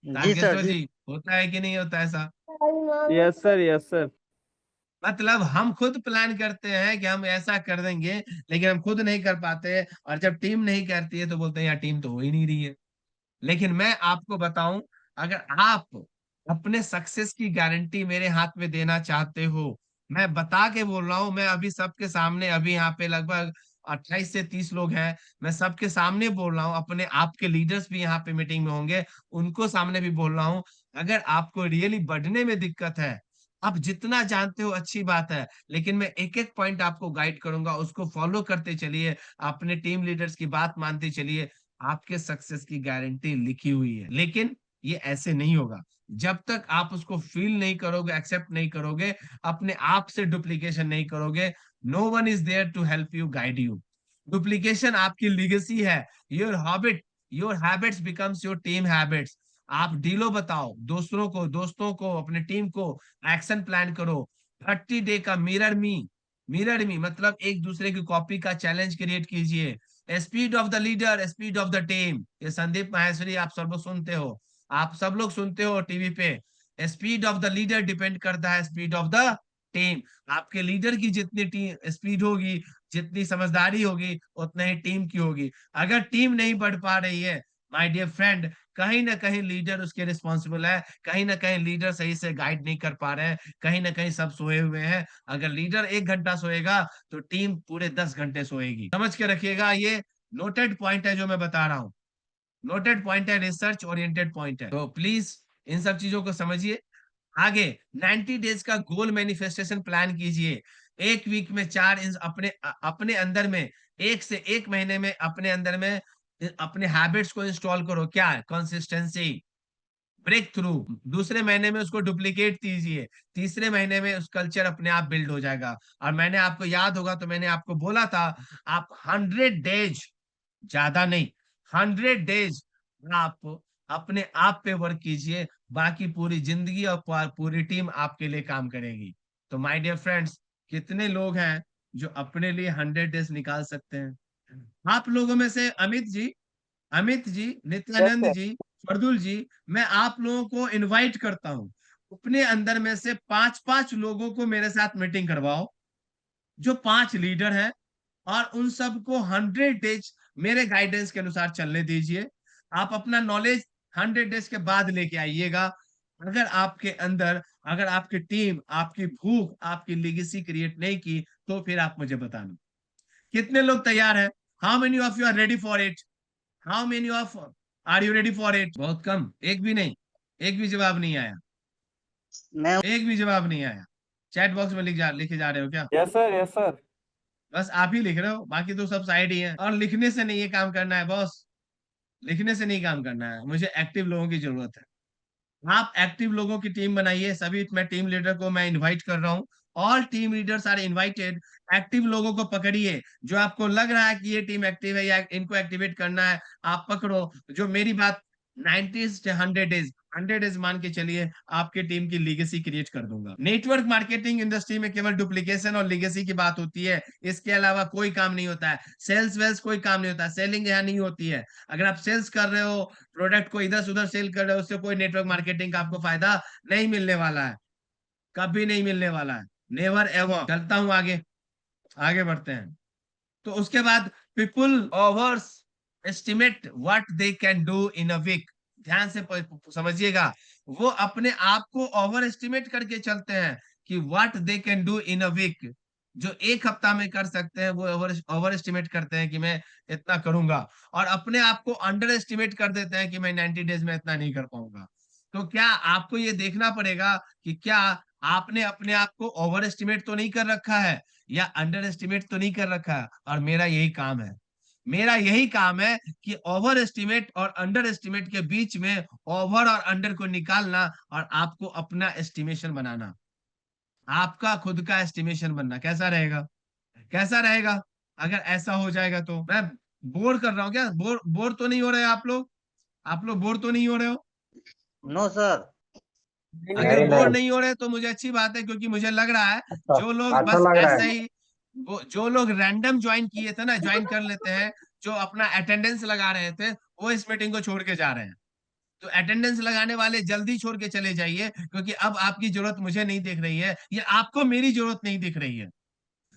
जी सर तारकेश्वर जी। जी, होता है कि नहीं होता ऐसा? Yes sir, yes sir. मतलब हम खुद प्लान करते हैं कि हम ऐसा कर देंगे, लेकिन हम खुद नहीं कर पाते, और जब टीम नहीं करती है तो बोलते हैं यार टीम तो हो ही नहीं रही है। लेकिन मैं आपको बताऊं, अगर आप अपने सक्सेस की गारंटी मेरे हाथ में देना चाहते हो, मैं बता के बोल रहा हूं, मैं अभी सबके सामने, अभी यहाँ पे लगभग 28 से 30 लोग हैं, मैं सबके सामने बोल रहा हूँ, अपने आपके लीडर्स भी यहाँ पे मीटिंग में होंगे, उनको सामने भी बोल रहा हूँ, अगर आपको रियली बढ़ने में दिक्कत है, आप जितना जानते हो अच्छी बात है, लेकिन मैं एक एक पॉइंट आपको गाइड करूंगा, उसको फॉलो करते चलिए, अपने टीम लीडर्स की बात मानते चलिए, आपके सक्सेस की गारंटी लिखी हुई है। लेकिन ये ऐसे नहीं होगा जब तक आप उसको फील नहीं करोगे, एक्सेप्ट नहीं करोगे, अपने आप से डुप्लीकेशन नहीं करोगे। No one is there to help you, guide you. Duplication आपकी लीगेसी है, your habits becomes your team habits. आप डीलो बताओ दूसरों को, दोस्तों को, अपने टीम को, एक्शन प्लान करो। 30 डे का मिरर मी मतलब एक दूसरे की कॉपी का चैलेंज क्रिएट कीजिए। Speed of the leader, speed of the team, ये संदीप माहेश्वरी आप सब लोग सुनते हो, आप सब लोग सुनते हो टीवी पे। Speed of the leader depend करता है स्पीड ऑफ द टीम। आपके लीडर की जितनी टीम स्पीड होगी, जितनी समझदारी होगी, उतनी ही टीम की होगी। अगर टीम नहीं बढ़ पा रही है, माय डियर फ्रेंड, कहीं ना कहीं लीडर उसके रिस्पॉन्सिबल है, कहीं ना कहीं लीडर सही से गाइड नहीं कर पा रहे हैं, कहीं ना कहीं सब सोए हुए हैं। अगर लीडर 1 घंटा सोएगा तो टीम पूरे 10 घंटे सोएगी। समझ के रखिएगा, ये नोटेड पॉइंट है जो मैं बता रहा हूँ, नोटेड पॉइंट है, रिसर्च ओरिएंटेड पॉइंट है, तो प्लीज इन सब चीजों को समझिए। आगे 90 डेज का गोल मैनिफेस्टेशन प्लान कीजिए। एक वीक में 4 अपने अपने अंदर में, 1 से 1 महीने में अपने अंदर में अपने हैबिट्स को इंस्टॉल करो। क्या है? Consistency, breakthrough. दूसरे महीने में उसको डुप्लीकेट कीजिए, तीसरे महीने में उस कल्चर अपने आप बिल्ड हो जाएगा। और मैंने आपको याद होगा तो मैंने आपको बोला था, आप 100 डेज, ज्यादा नहीं, 100 डेज आप अपने आप पे वर्क कीजिए, बाकी पूरी जिंदगी और पूरी टीम आपके लिए काम करेगी। तो माय डियर फ्रेंड्स, कितने लोग हैं जो अपने लिए 100 डेज निकाल सकते हैं? आप लोगों में से अमित जी, यस नित्यानंद सर। जी, फरदुल जी, मैं आप लोगों को इनवाइट करता हूं, अपने अंदर में से 5-5 लोगों को मेरे साथ मीटिंग करवाओ, जो 5 लीडर हैं, और उन सबको 100 डेज मेरे गाइडेंस के अनुसार चलने दीजिए। आप अपना नॉलेज 100 डेज के बाद लेके आइएगा। अगर आपके अंदर, अगर आपकी टीम, आपकी भूख, आपकी लेगेसी क्रिएट नहीं की, तो फिर आप मुझे बताना। कितने लोग तैयार हैं? How many of you are ready for it? How many of are you ready for it? बहुत कम, एक भी नहीं, एक भी जवाब नहीं आया, मैं एक भी जवाब नहीं आया। चैट बॉक्स में लिखे जा रहे हो क्या? Yes sir, yes sir. बस आप ही लिख रहे हो, बाकी तो सब साइड ही है। और लिखने से नहीं ये काम करना है बॉस, लिखने से नहीं काम करना है, मुझे एक्टिव लोगों की जरूरत है। आप एक्टिव लोगों की टीम बनाइए, सभी मैं टीम लीडर को मैं इनवाइट कर रहा हूँ। All team leaders are invited. Active लोगों को पकड़िए, जो आपको लग रहा है कि ये टीम एक्टिव है या इनको एक्टिवेट करना है, आप पकड़ो। जो मेरी बात 90 से 100 डेज, 100 डेज मान के चलिए, आपके टीम की लीगेसी क्रिएट कर दूंगा। नेटवर्क मार्केटिंग इंडस्ट्री में केवल डुप्लीकेशन और लीगेसी की बात होती है, इसके अलावा कोई काम नहीं होता है। सेल्स वेल्स कोई काम नहीं होता है, सेलिंग यहाँ नहीं होती है। अगर आप सेल्स कर रहे हो, प्रोडक्ट को इधर से उधर सेल कर रहे हो, उससे कोई नेटवर्क मार्केटिंग का आपको फायदा नहीं मिलने वाला है, कभी नहीं मिलने वाला है, नेवर एवर। चलता हूं आगे, आगे बढ़ते हैं। तो उसके बाद people overestimates what they can do in a week. ध्यान से समझिएगा, वो अपने आप को ओवर एस्टिमेट करके चलते हैं कि what they can do in a week. जो एक हफ्ता में कर सकते हैं वो ओवर एस्टिमेट करते हैं कि मैं इतना करूंगा, और अपने आप को अंडर एस्टिमेट कर देते हैं कि मैं 90 डेज में इतना नहीं कर पाऊंगा। तो क्या आपको ये देखना पड़ेगा कि क्या आपने अपने आप को ओवर एस्टिमेट तो नहीं कर रखा है या अंडर एस्टिमेट तो नहीं कर रखा है। और मेरा यही काम है, मेरा यही काम है कि ओवर एस्टिमेट और अंडर एस्टिमेट के बीच में ओवर और अंडर को निकालना और आपको अपना एस्टिमेशन बनाना, आपका खुद का एस्टिमेशन बनना। कैसा रहेगा, कैसा रहेगा अगर ऐसा हो जाएगा? तो मैं बोर कर रहा हूँ क्या? बोर बोर तो नहीं हो रहे आप लोग? आप लोग बोर तो नहीं हो रहे हो? No sir. अगर बोर नहीं हो रहे तो मुझे अच्छी बात है, क्योंकि मुझे लग रहा है जो लोग अच्छा बस लग रहा ऐसे है। ही, वो जो लोग रैंडम ज्वाइन किए थे ना, ज्वाइन कर लेते हैं, जो अपना अटेंडेंस लगा रहे थे, वो इस मीटिंग को छोड़ के जा रहे हैं। तो अटेंडेंस लगाने वाले जल्दी छोड़ के चले जाइए, क्योंकि अब आपकी जरूरत मुझे नहीं दिख रही है, या आपको मेरी जरूरत नहीं दिख रही है।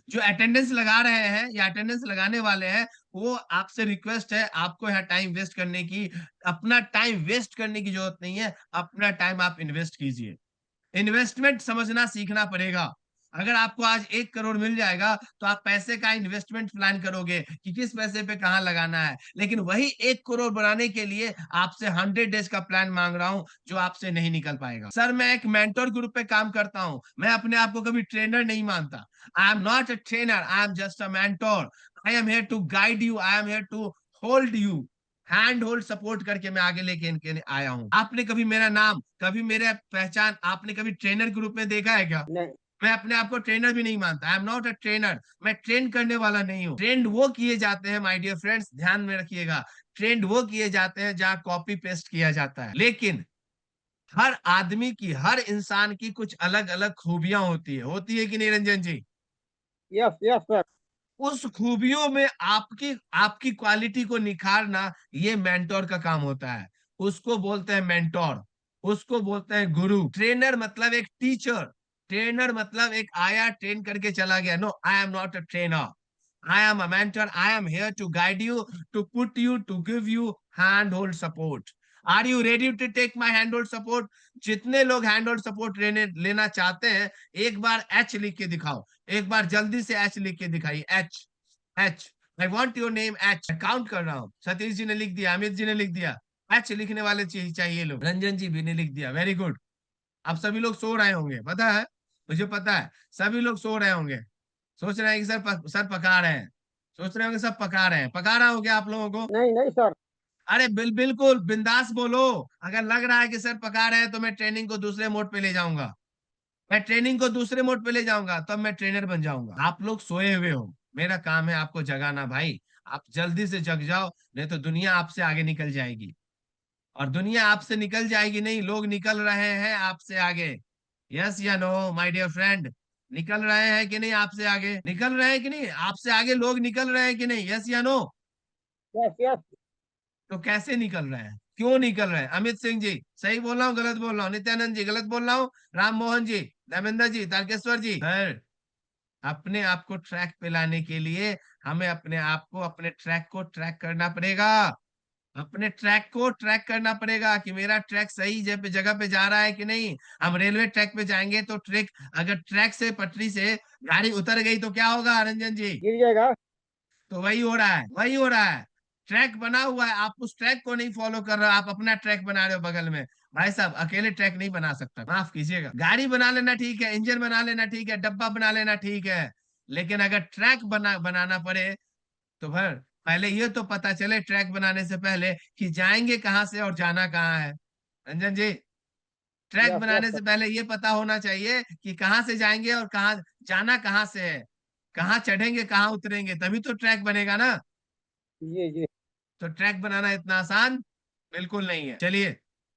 जो अटेंडेंस लगा रहे हैं या अटेंडेंस लगाने वाले हैं, वो आपसे रिक्वेस्ट है, आपको यहाँ टाइम वेस्ट करने की, अपना टाइम वेस्ट करने की जरूरत नहीं है। अपना टाइम आप इन्वेस्ट कीजिए। इन्वेस्टमेंट समझना सीखना पड़ेगा। अगर आपको आज 1 करोड़ मिल जाएगा तो आप पैसे का इन्वेस्टमेंट प्लान करोगे कि किस पैसे पे कहां लगाना है, लेकिन वही 1 करोड़ बनाने के लिए आपसे 100 डेज का प्लान मांग रहा हूं, जो आपसे नहीं निकल पाएगा। सर, मैं एक मेंटर ग्रुप पे काम करता हूं, मैं अपने आप को कभी ट्रेनर नहीं मानता। I am not a trainer, I am just a mentor. I am here to guide you, I am here to hold you, hand hold support करके मैं आगे लेके इनके आया हूँ। आपने कभी मेरा नाम, कभी मेरा पहचान आपने कभी ट्रेनर के रूप में देखा है क्या? नहीं। मैं अपने आप को ट्रेनर भी नहीं मानता। I am not a trainer. मैं ट्रेन करने वाला नहीं हूँ। ट्रेंड वो किए जाते हैं माय डियर फ्रेंड्स, ध्यान में रखिएगा, ट्रेंड वो किए जाते हैं जहां कॉपी पेस्ट किया जाता है। लेकिन हर आदमी की, हर इंसान की कुछ अलग अलग खूबियां होती है कि नहीं Ranjan ji? Yes yes sir. उस खूबियों में आपकी आपकी क्वालिटी को निखारना, ये मेंटोर का काम होता है। उसको बोलते हैं मेंटोर, उसको बोलते हैं गुरु। ट्रेनर मतलब एक टीचर, ट्रेनर मतलब एक आया ट्रेन करके चला गया। No, I am not a trainer, I am a mentor. I am here to guide you, to put you, to give you hand hold support. Are you ready to take my hand hold support? जितने लोग hand hold support लेना चाहते हैं, एक बार H लिख के दिखाओ। एक बार जल्दी से एच लिख के दिखाइए। H, H, I want your name H. Count कर रहा हूँ। सतीश जी ने लिख दिया, अमित जी ने लिख दिया। एच लिखने वाले चाहिए लोग। रंजन जी भी ने लिख दिया, वेरी गुड। अब सभी लोग सो रहे होंगे, पता है, मुझे पता है सभी लोग सो रहे होंगे। सोच रहे हैं कि सर पका रहे हैं, सोच रहे होंगे सब पका रहे हैं। पका रहा हूँ क्या आप लोगों को? नहीं नहीं सर। अरे बिल्कुल बिंदास बोलो। अगर लग रहा है कि सर पका रहे हैं तो मैं ट्रेनिंग को दूसरे मोड पे ले जाऊंगा, मैं ट्रेनिंग को दूसरे मोड पे ले जाऊंगा, तब मैं ट्रेनर बन जाऊंगा। आप लोग सोए हुए हो, मेरा काम है आपको जगाना भाई। आप जल्दी से जग जाओ, नहीं तो दुनिया आपसे आगे निकल जाएगी। और दुनिया आपसे निकल जाएगी नहीं, लोग निकल रहे हैं आपसे आगे। यस या नो माय डियर फ्रेंड? निकल रहे हैं कि नहीं आपसे आगे? निकल रहे हैं कि नहीं आपसे आगे? लोग निकल रहे हैं कि नहीं? यस या नो? Yes yes. तो कैसे निकल रहे हैं, क्यों निकल रहे हैं? अमित सिंह जी सही बोल रहा हूँ, गलत बोल रहा हूँ? नित्यानंद जी गलत बोल रहा हूँ? राम मोहन जी, धर्मेंद्र जी, तारकेश्वर जी, सर, अपने आप को ट्रैक पे लाने के लिए हमें अपने आप को, अपने ट्रैक को ट्रैक करना पड़ेगा। अपने ट्रैक को ट्रैक करना पड़ेगा कि मेरा ट्रैक सही जगह पे जा रहा है कि नहीं। हम रेलवे ट्रैक पे जाएंगे तो ट्रैक, अगर ट्रैक से, पटरी से गाड़ी उतर गई तो क्या होगा रंजन जी? गिर जाएगा। तो वही हो रहा है, वही हो रहा है। ट्रैक बना हुआ है, आप उस ट्रैक को नहीं फॉलो कर रहे हो, आप अपना ट्रैक बना रहे हो बगल में। भाई साहब, अकेले ट्रैक नहीं बना सकता, माफ कीजिएगा। गाड़ी बना लेना ठीक है, इंजन बना लेना ठीक है, डब्बा बना लेना ठीक है, लेकिन अगर ट्रैक बनाना पड़े तो फिर पहले ये तो पता चले ट्रैक बनाने से पहले कि जाएंगे कहाँ से और जाना कहाँ है। रंजन जी, ट्रैक यस बनाने यस से पहले ये पता होना चाहिए कि कहाँ से जाएंगे और कहाँ जाना, कहाँ से है, कहाँ चढ़ेंगे कहाँ उतरेंगे, तभी तो ट्रैक बनेगा ना। जी जी। तो ट्रैक बनाना इतना आसान बिल्कुल नहीं है। चलिए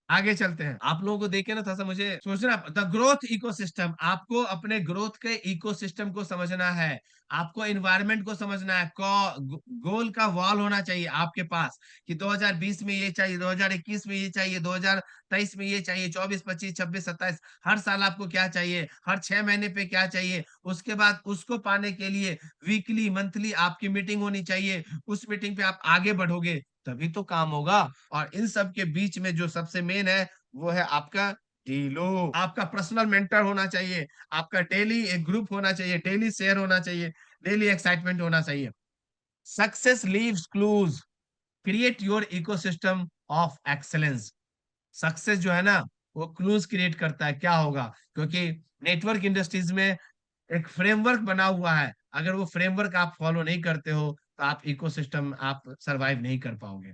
आगे चलते हैं। आप लोगों को देख के ना थोड़ा सा मुझे सोचना, द ग्रोथ इकोसिस्टम, आपको अपने ग्रोथ के इकोसिस्टम को समझना है, आपको एनवायरनमेंट को समझना है। गोल का वॉल होना चाहिए आपके पास कि 2020 में ये चाहिए, 2021 में ये चाहिए, 2023 में ये चाहिए, 24 25 26 27, हर साल आपको क्या चाहिए, हर 6 महीने पे क्या चाहिए। उसके बाद उसको पाने के लिए वीकली मंथली आपकी मीटिंग होनी चाहिए, उस मीटिंग पे आप आगे बढ़ोगे तभी तो काम होगा। और इन सब के बीच में जो सबसे मेन है वो है आपका डीलो, आपका पर्सनल मेंटर होना चाहिए, आपका डेली एक ग्रुप होना चाहिए, डेली शेयर होना चाहिए, डेली एक्साइटमेंट होना चाहिए। Success leaves clues, create your ecosystem of excellence. Success जो है ना वो क्लूज क्रिएट करता है क्या होगा, क्योंकि नेटवर्क इंडस्ट्रीज में एक फ्रेमवर्क बना हुआ है, अगर वो फ्रेमवर्क आप फॉलो नहीं करते हो तो आप इकोसिस्टम आप सरवाइव नहीं कर पाओगे।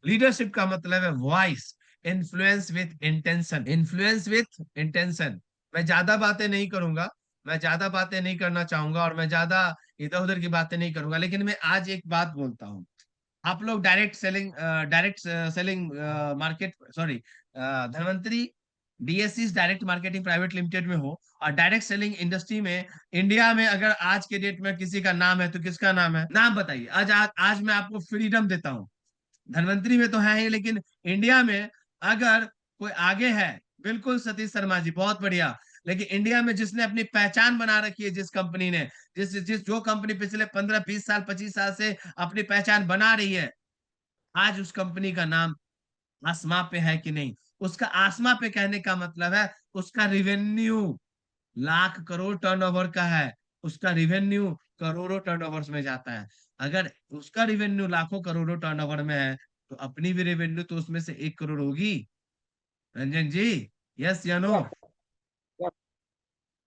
लीडरशिप का मतलब है voice, influence with intention, influence with intention. मैं ज्यादा बातें नहीं करूंगा, मैं ज्यादा बातें नहीं करना चाहूंगा और मैं ज्यादा इधर उधर की बातें नहीं करूंगा, लेकिन मैं आज एक बात बोलता हूँ। आप लोग direct selling market, sorry, Dhanvantari DSC direct marketing private limited में हो और डायरेक्ट सेलिंग इंडस्ट्री में इंडिया में अगर आज के डेट में किसी का नाम है तो किसका नाम है, नाम बताइए। आज मैं आपको फ्रीडम देता हूँ। धनवंतरी में तो है ही, लेकिन इंडिया में अगर कोई आगे है, बिल्कुल सतीश शर्मा जी, बहुत बढ़िया। लेकिन इंडिया में जिसने अपनी पहचान बना रखी है, जिस कंपनी ने, जिस जिस जो कंपनी पिछले 15 20 साल 25 साल से अपनी पहचान बना रही है, आज उस कंपनी का नाम आसमां पे है कि नहीं। उसका आसमां पे कहने का मतलब है उसका रिवेन्यू लाख करोड़ टर्नओवर का है, उसका रिवेन्यू करोड़ों टर्नओवर्स में जाता है। अगर उसका रिवेन्यू लाखों करोड़ों टर्नओवर में है तो अपनी भी रेवेन्यू तो उसमें से 1 करोड़ होगी। रंजन जी, यस या नो? Yes yes.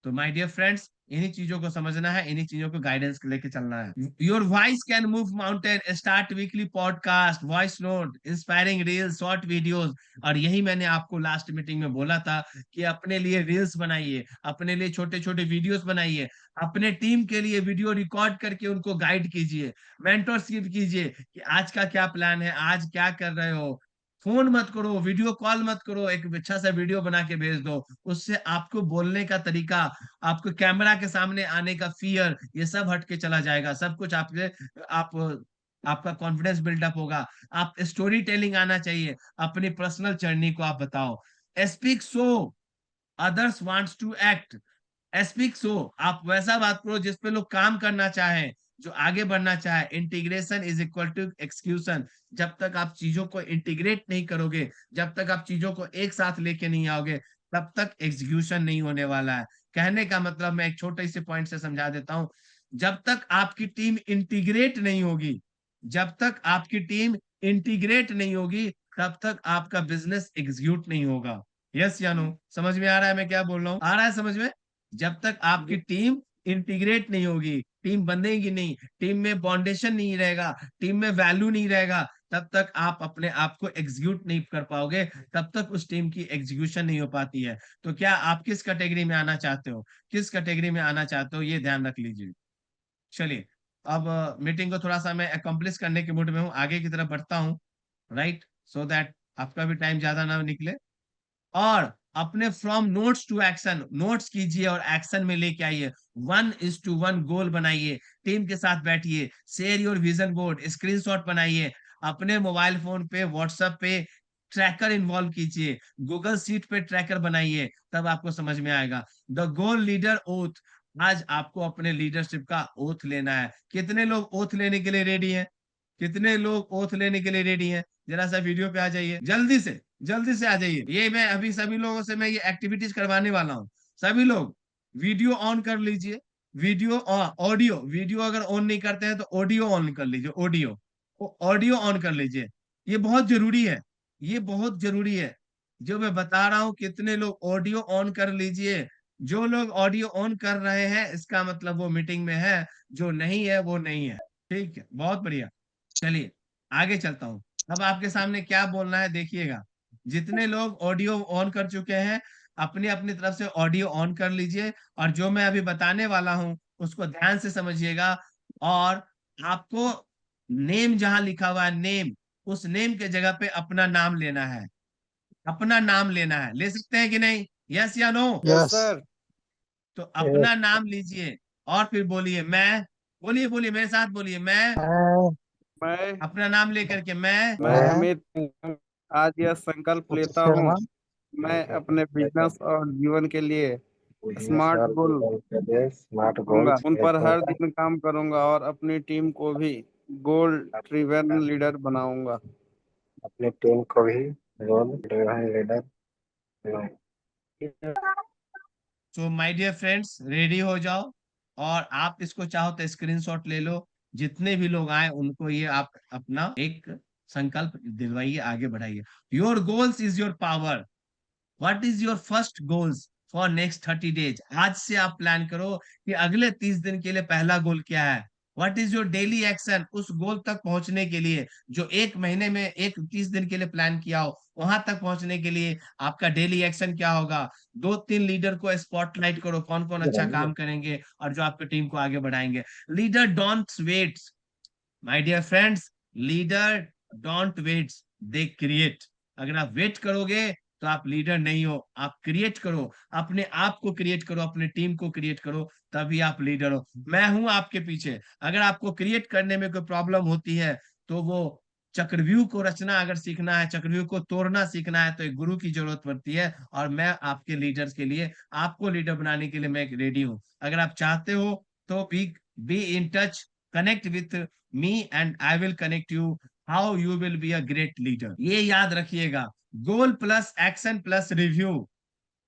तो माय डियर फ्रेंड्स, इन्हीं चीजों को समझना है, इन्हीं चीजों को गाइडेंस लेके चलना है। Your voice can move mountain, start weekly podcast, voice note, inspiring reels, short videos. और यही मैंने आपको लास्ट मीटिंग में बोला था कि अपने लिए रील्स बनाइए, अपने लिए छोटे छोटे वीडियोस बनाइए, अपने टीम के लिए वीडियो रिकॉर्ड करके उनको गाइड कीजिए, मेंटरशिप कीजिए कि आज का क्या प्लान है, आज क्या कर रहे हो। फोन मत करो, वीडियो कॉल मत करो, एक अच्छा सा वीडियो बना के भेज दो। उससे आपको बोलने का तरीका, आपको कैमरा के सामने आने का फियर, ये सब हट के चला जाएगा। सब कुछ आप आपका कॉन्फिडेंस बिल्डअप होगा। आप स्टोरी टेलिंग आना चाहिए, अपनी पर्सनल जर्नी को आप बताओ। Speak so others wants to act, speak so, आप वैसा बात करो जिसपे लोग काम करना चाहें, जो आगे बढ़ना चाहे। Integration is equal to execution, जब तक आप चीजों को इंटीग्रेट नहीं करोगे, जब तक आप चीजों को एक साथ लेके नहीं आओगे, तब तक एग्जीक्यूशन नहीं होने वाला है। कहने का मतलब मैं एक छोटे से पॉइंट से समझा देता हूं। जब तक आपकी टीम इंटीग्रेट नहीं होगी, जब तक आपकी टीम इंटीग्रेट नहीं होगी, तब तक आपका बिजनेस एग्जीक्यूट नहीं होगा। यस या नो? समझ में आ रहा है मैं क्या बोल रहा हूँ? आ रहा है समझ में? जब तक आपकी टीम इंटीग्रेट नहीं होगी, टीम बनेगी नहीं, टीम में बाउंडेशन नहीं रहेगा, टीम में वैल्यू नहीं रहेगा, तब तक आप अपने आप को एग्जीक्यूट नहीं कर पाओगे, तब तक उस टीम की एग्जीक्यूशन नहीं हो पाती है। तो क्या आप किस कैटेगरी में आना चाहते हो, किस कैटेगरी में आना चाहते हो, ये ध्यान रख लीजिए। चलिए अब मीटिंग को थोड़ा सा मैं अकम्प्लिश करने के मूड में हूँ, आगे की तरफ बढ़ता हूँ, राइट, सो दैट आपका भी टाइम ज्यादा ना निकले। और अपने from notes to action, notes कीजिए और एक्शन में लेके आइए। 1:1 गोल बनाइए, टीम के साथ बैठिए, share your vision board, screenshot बनाइए, अपने मोबाइल फोन पे व्हाट्सएप पे ट्रैकर इन्वॉल्व कीजिए, गूगल शीट पे ट्रैकर बनाइए, तब आपको समझ में आएगा। द गोल लीडर ओथ, आज आपको अपने लीडरशिप का ओथ लेना है। कितने लोग ओथ लेने के लिए रेडी हैं? कितने लोग ओथ लेने के लिए रेडी हैं? जरा सा वीडियो पे आ जाइए, जल्दी से आ जाइए। ये मैं अभी सभी लोगों से मैं ये एक्टिविटीज करवाने वाला हूँ। सभी लोग वीडियो ऑन कर लीजिए, वीडियो ऑडियो, वीडियो अगर ऑन नहीं करते हैं तो ऑडियो ऑन कर लीजिए, ऑडियो ऑन कर लीजिए। ये बहुत जरूरी है, ये बहुत जरूरी है जो मैं बता रहा हूँ। कितने लोग ऑडियो ऑन कर लीजिए। जो लोग ऑडियो ऑन कर रहे हैं इसका मतलब वो मीटिंग में है, जो नहीं है वो नहीं है। ठीक है, बहुत बढ़िया। चलिए आगे चलता हूं। अब आपके सामने क्या बोलना है देखिएगा। जितने लोग ऑडियो ऑन कर चुके हैं अपनी अपनी तरफ से ऑडियो ऑन कर लीजिए, और जो मैं अभी बताने वाला हूं उसको ध्यान से समझिएगा। और आपको नेम जहां लिखा हुआ है नेम, उस नेम के जगह पे अपना नाम लेना है, अपना नाम लेना है। ले सकते हैं कि नहीं? यस या नो? Yes yes. सर। तो अपना नाम लीजिए और फिर बोलिए मैं। बोलिए बोलिए मेरे साथ बोलिए मैं। मैं मैं अपना नाम लेकर के मैं मैं मैं अमित आज यह संकल्प उचित लेता हूँ, शर्मा मैं अपने बिजनेस और जीवन के लिए स्मार्ट गोल रखूंगा, उन पर हर दिन काम करूंगा और अपनी टीम को भी गोल ड्रिवन लीडर बनाऊंगा। अपनी टीम को भी गोल ड्रिवन लीडर तो माय डियर फ्रेंड्स रेडी हो जाओ, और आप इसको चाहो तो स्क्रीनशॉट ले लो। जितने भी लोग आए उनको ये आप अपना एक संकल्प दिलवाइए, आगे बढ़ाइए। Your goals is your power. What is your first goals for next 30 days? आज से आप प्लान करो कि अगले 30 दिन के लिए पहला गोल क्या है। What is your daily action उस गोल तक पहुंचने के लिए, जो एक महीने में एक 30 दिन के लिए प्लान किया हो, वहां तक पहुंचने के लिए आपका डेली एक्शन क्या होगा। 2-3 लीडर को स्पॉटलाइट करो, कौन कौन अच्छा काम करेंगे और जो आपकी टीम को आगे बढ़ाएंगे। Leader don't wait my dear friends, leader don't wait, they create. अगर आप वेट करोगे तो आप लीडर नहीं हो, आप क्रिएट करो, अपने आप को क्रिएट करो, अपने टीम को क्रिएट करो, तभी आप लीडर हो। मैं हूं आपके पीछे। अगर आपको क्रिएट करने में कोई प्रॉब्लम होती है तो वो चक्रव्यूह को रचना अगर सीखना है, चक्रव्यूह को तोड़ना सीखना है, तो एक गुरु की जरूरत पड़ती है। और मैं आपके लीडर्स के लिए, आपको लीडर बनाने के लिए मैं रेडी हूं। अगर आप चाहते हो तो be in touch, connect with me and I will connect you how you will be a great leader. ये याद रखिएगा, गोल प्लस एक्शन प्लस रिव्यू।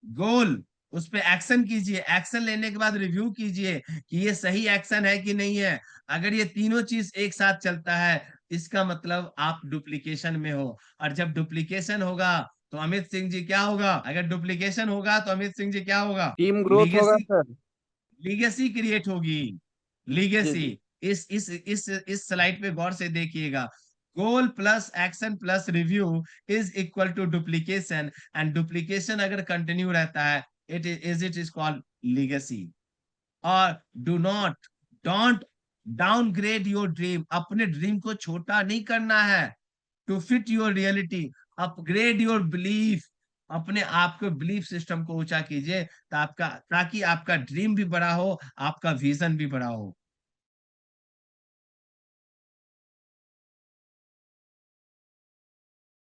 गोल, उस पे एक्शन कीजिए, एक्शन लेने के बाद रिव्यू कीजिए कि ये सही एक्शन है कि नहीं है। अगर ये तीनों चीज एक साथ चलता है इसका मतलब आप डुप्लीकेशन में हो, और जब डुप्लीकेशन होगा तो अमित सिंह जी क्या होगा? अगर डुप्लीकेशन होगा तो अमित सिंह जी क्या होगा? टीम ग्रोथ होगा लीगेसी, सर। लीगेसी क्रिएट होगी। जी लीगेसी। जी। इस स्लाइड पे गौर से देखिएगा। Goal plus action plus review is equal to duplication, and duplication अगर कंटिन्यू रहता है इट इज कॉल्ड लीगेसी। और डोंट डाउनग्रेड योर ड्रीम। अपने ड्रीम को छोटा नहीं करना है to fit your reality. Upgrade your belief, अपने आप के बिलीफ सिस्टम को ऊंचा कीजिए ताकि आपका ड्रीम भी बड़ा हो, आपका विजन भी बड़ा हो।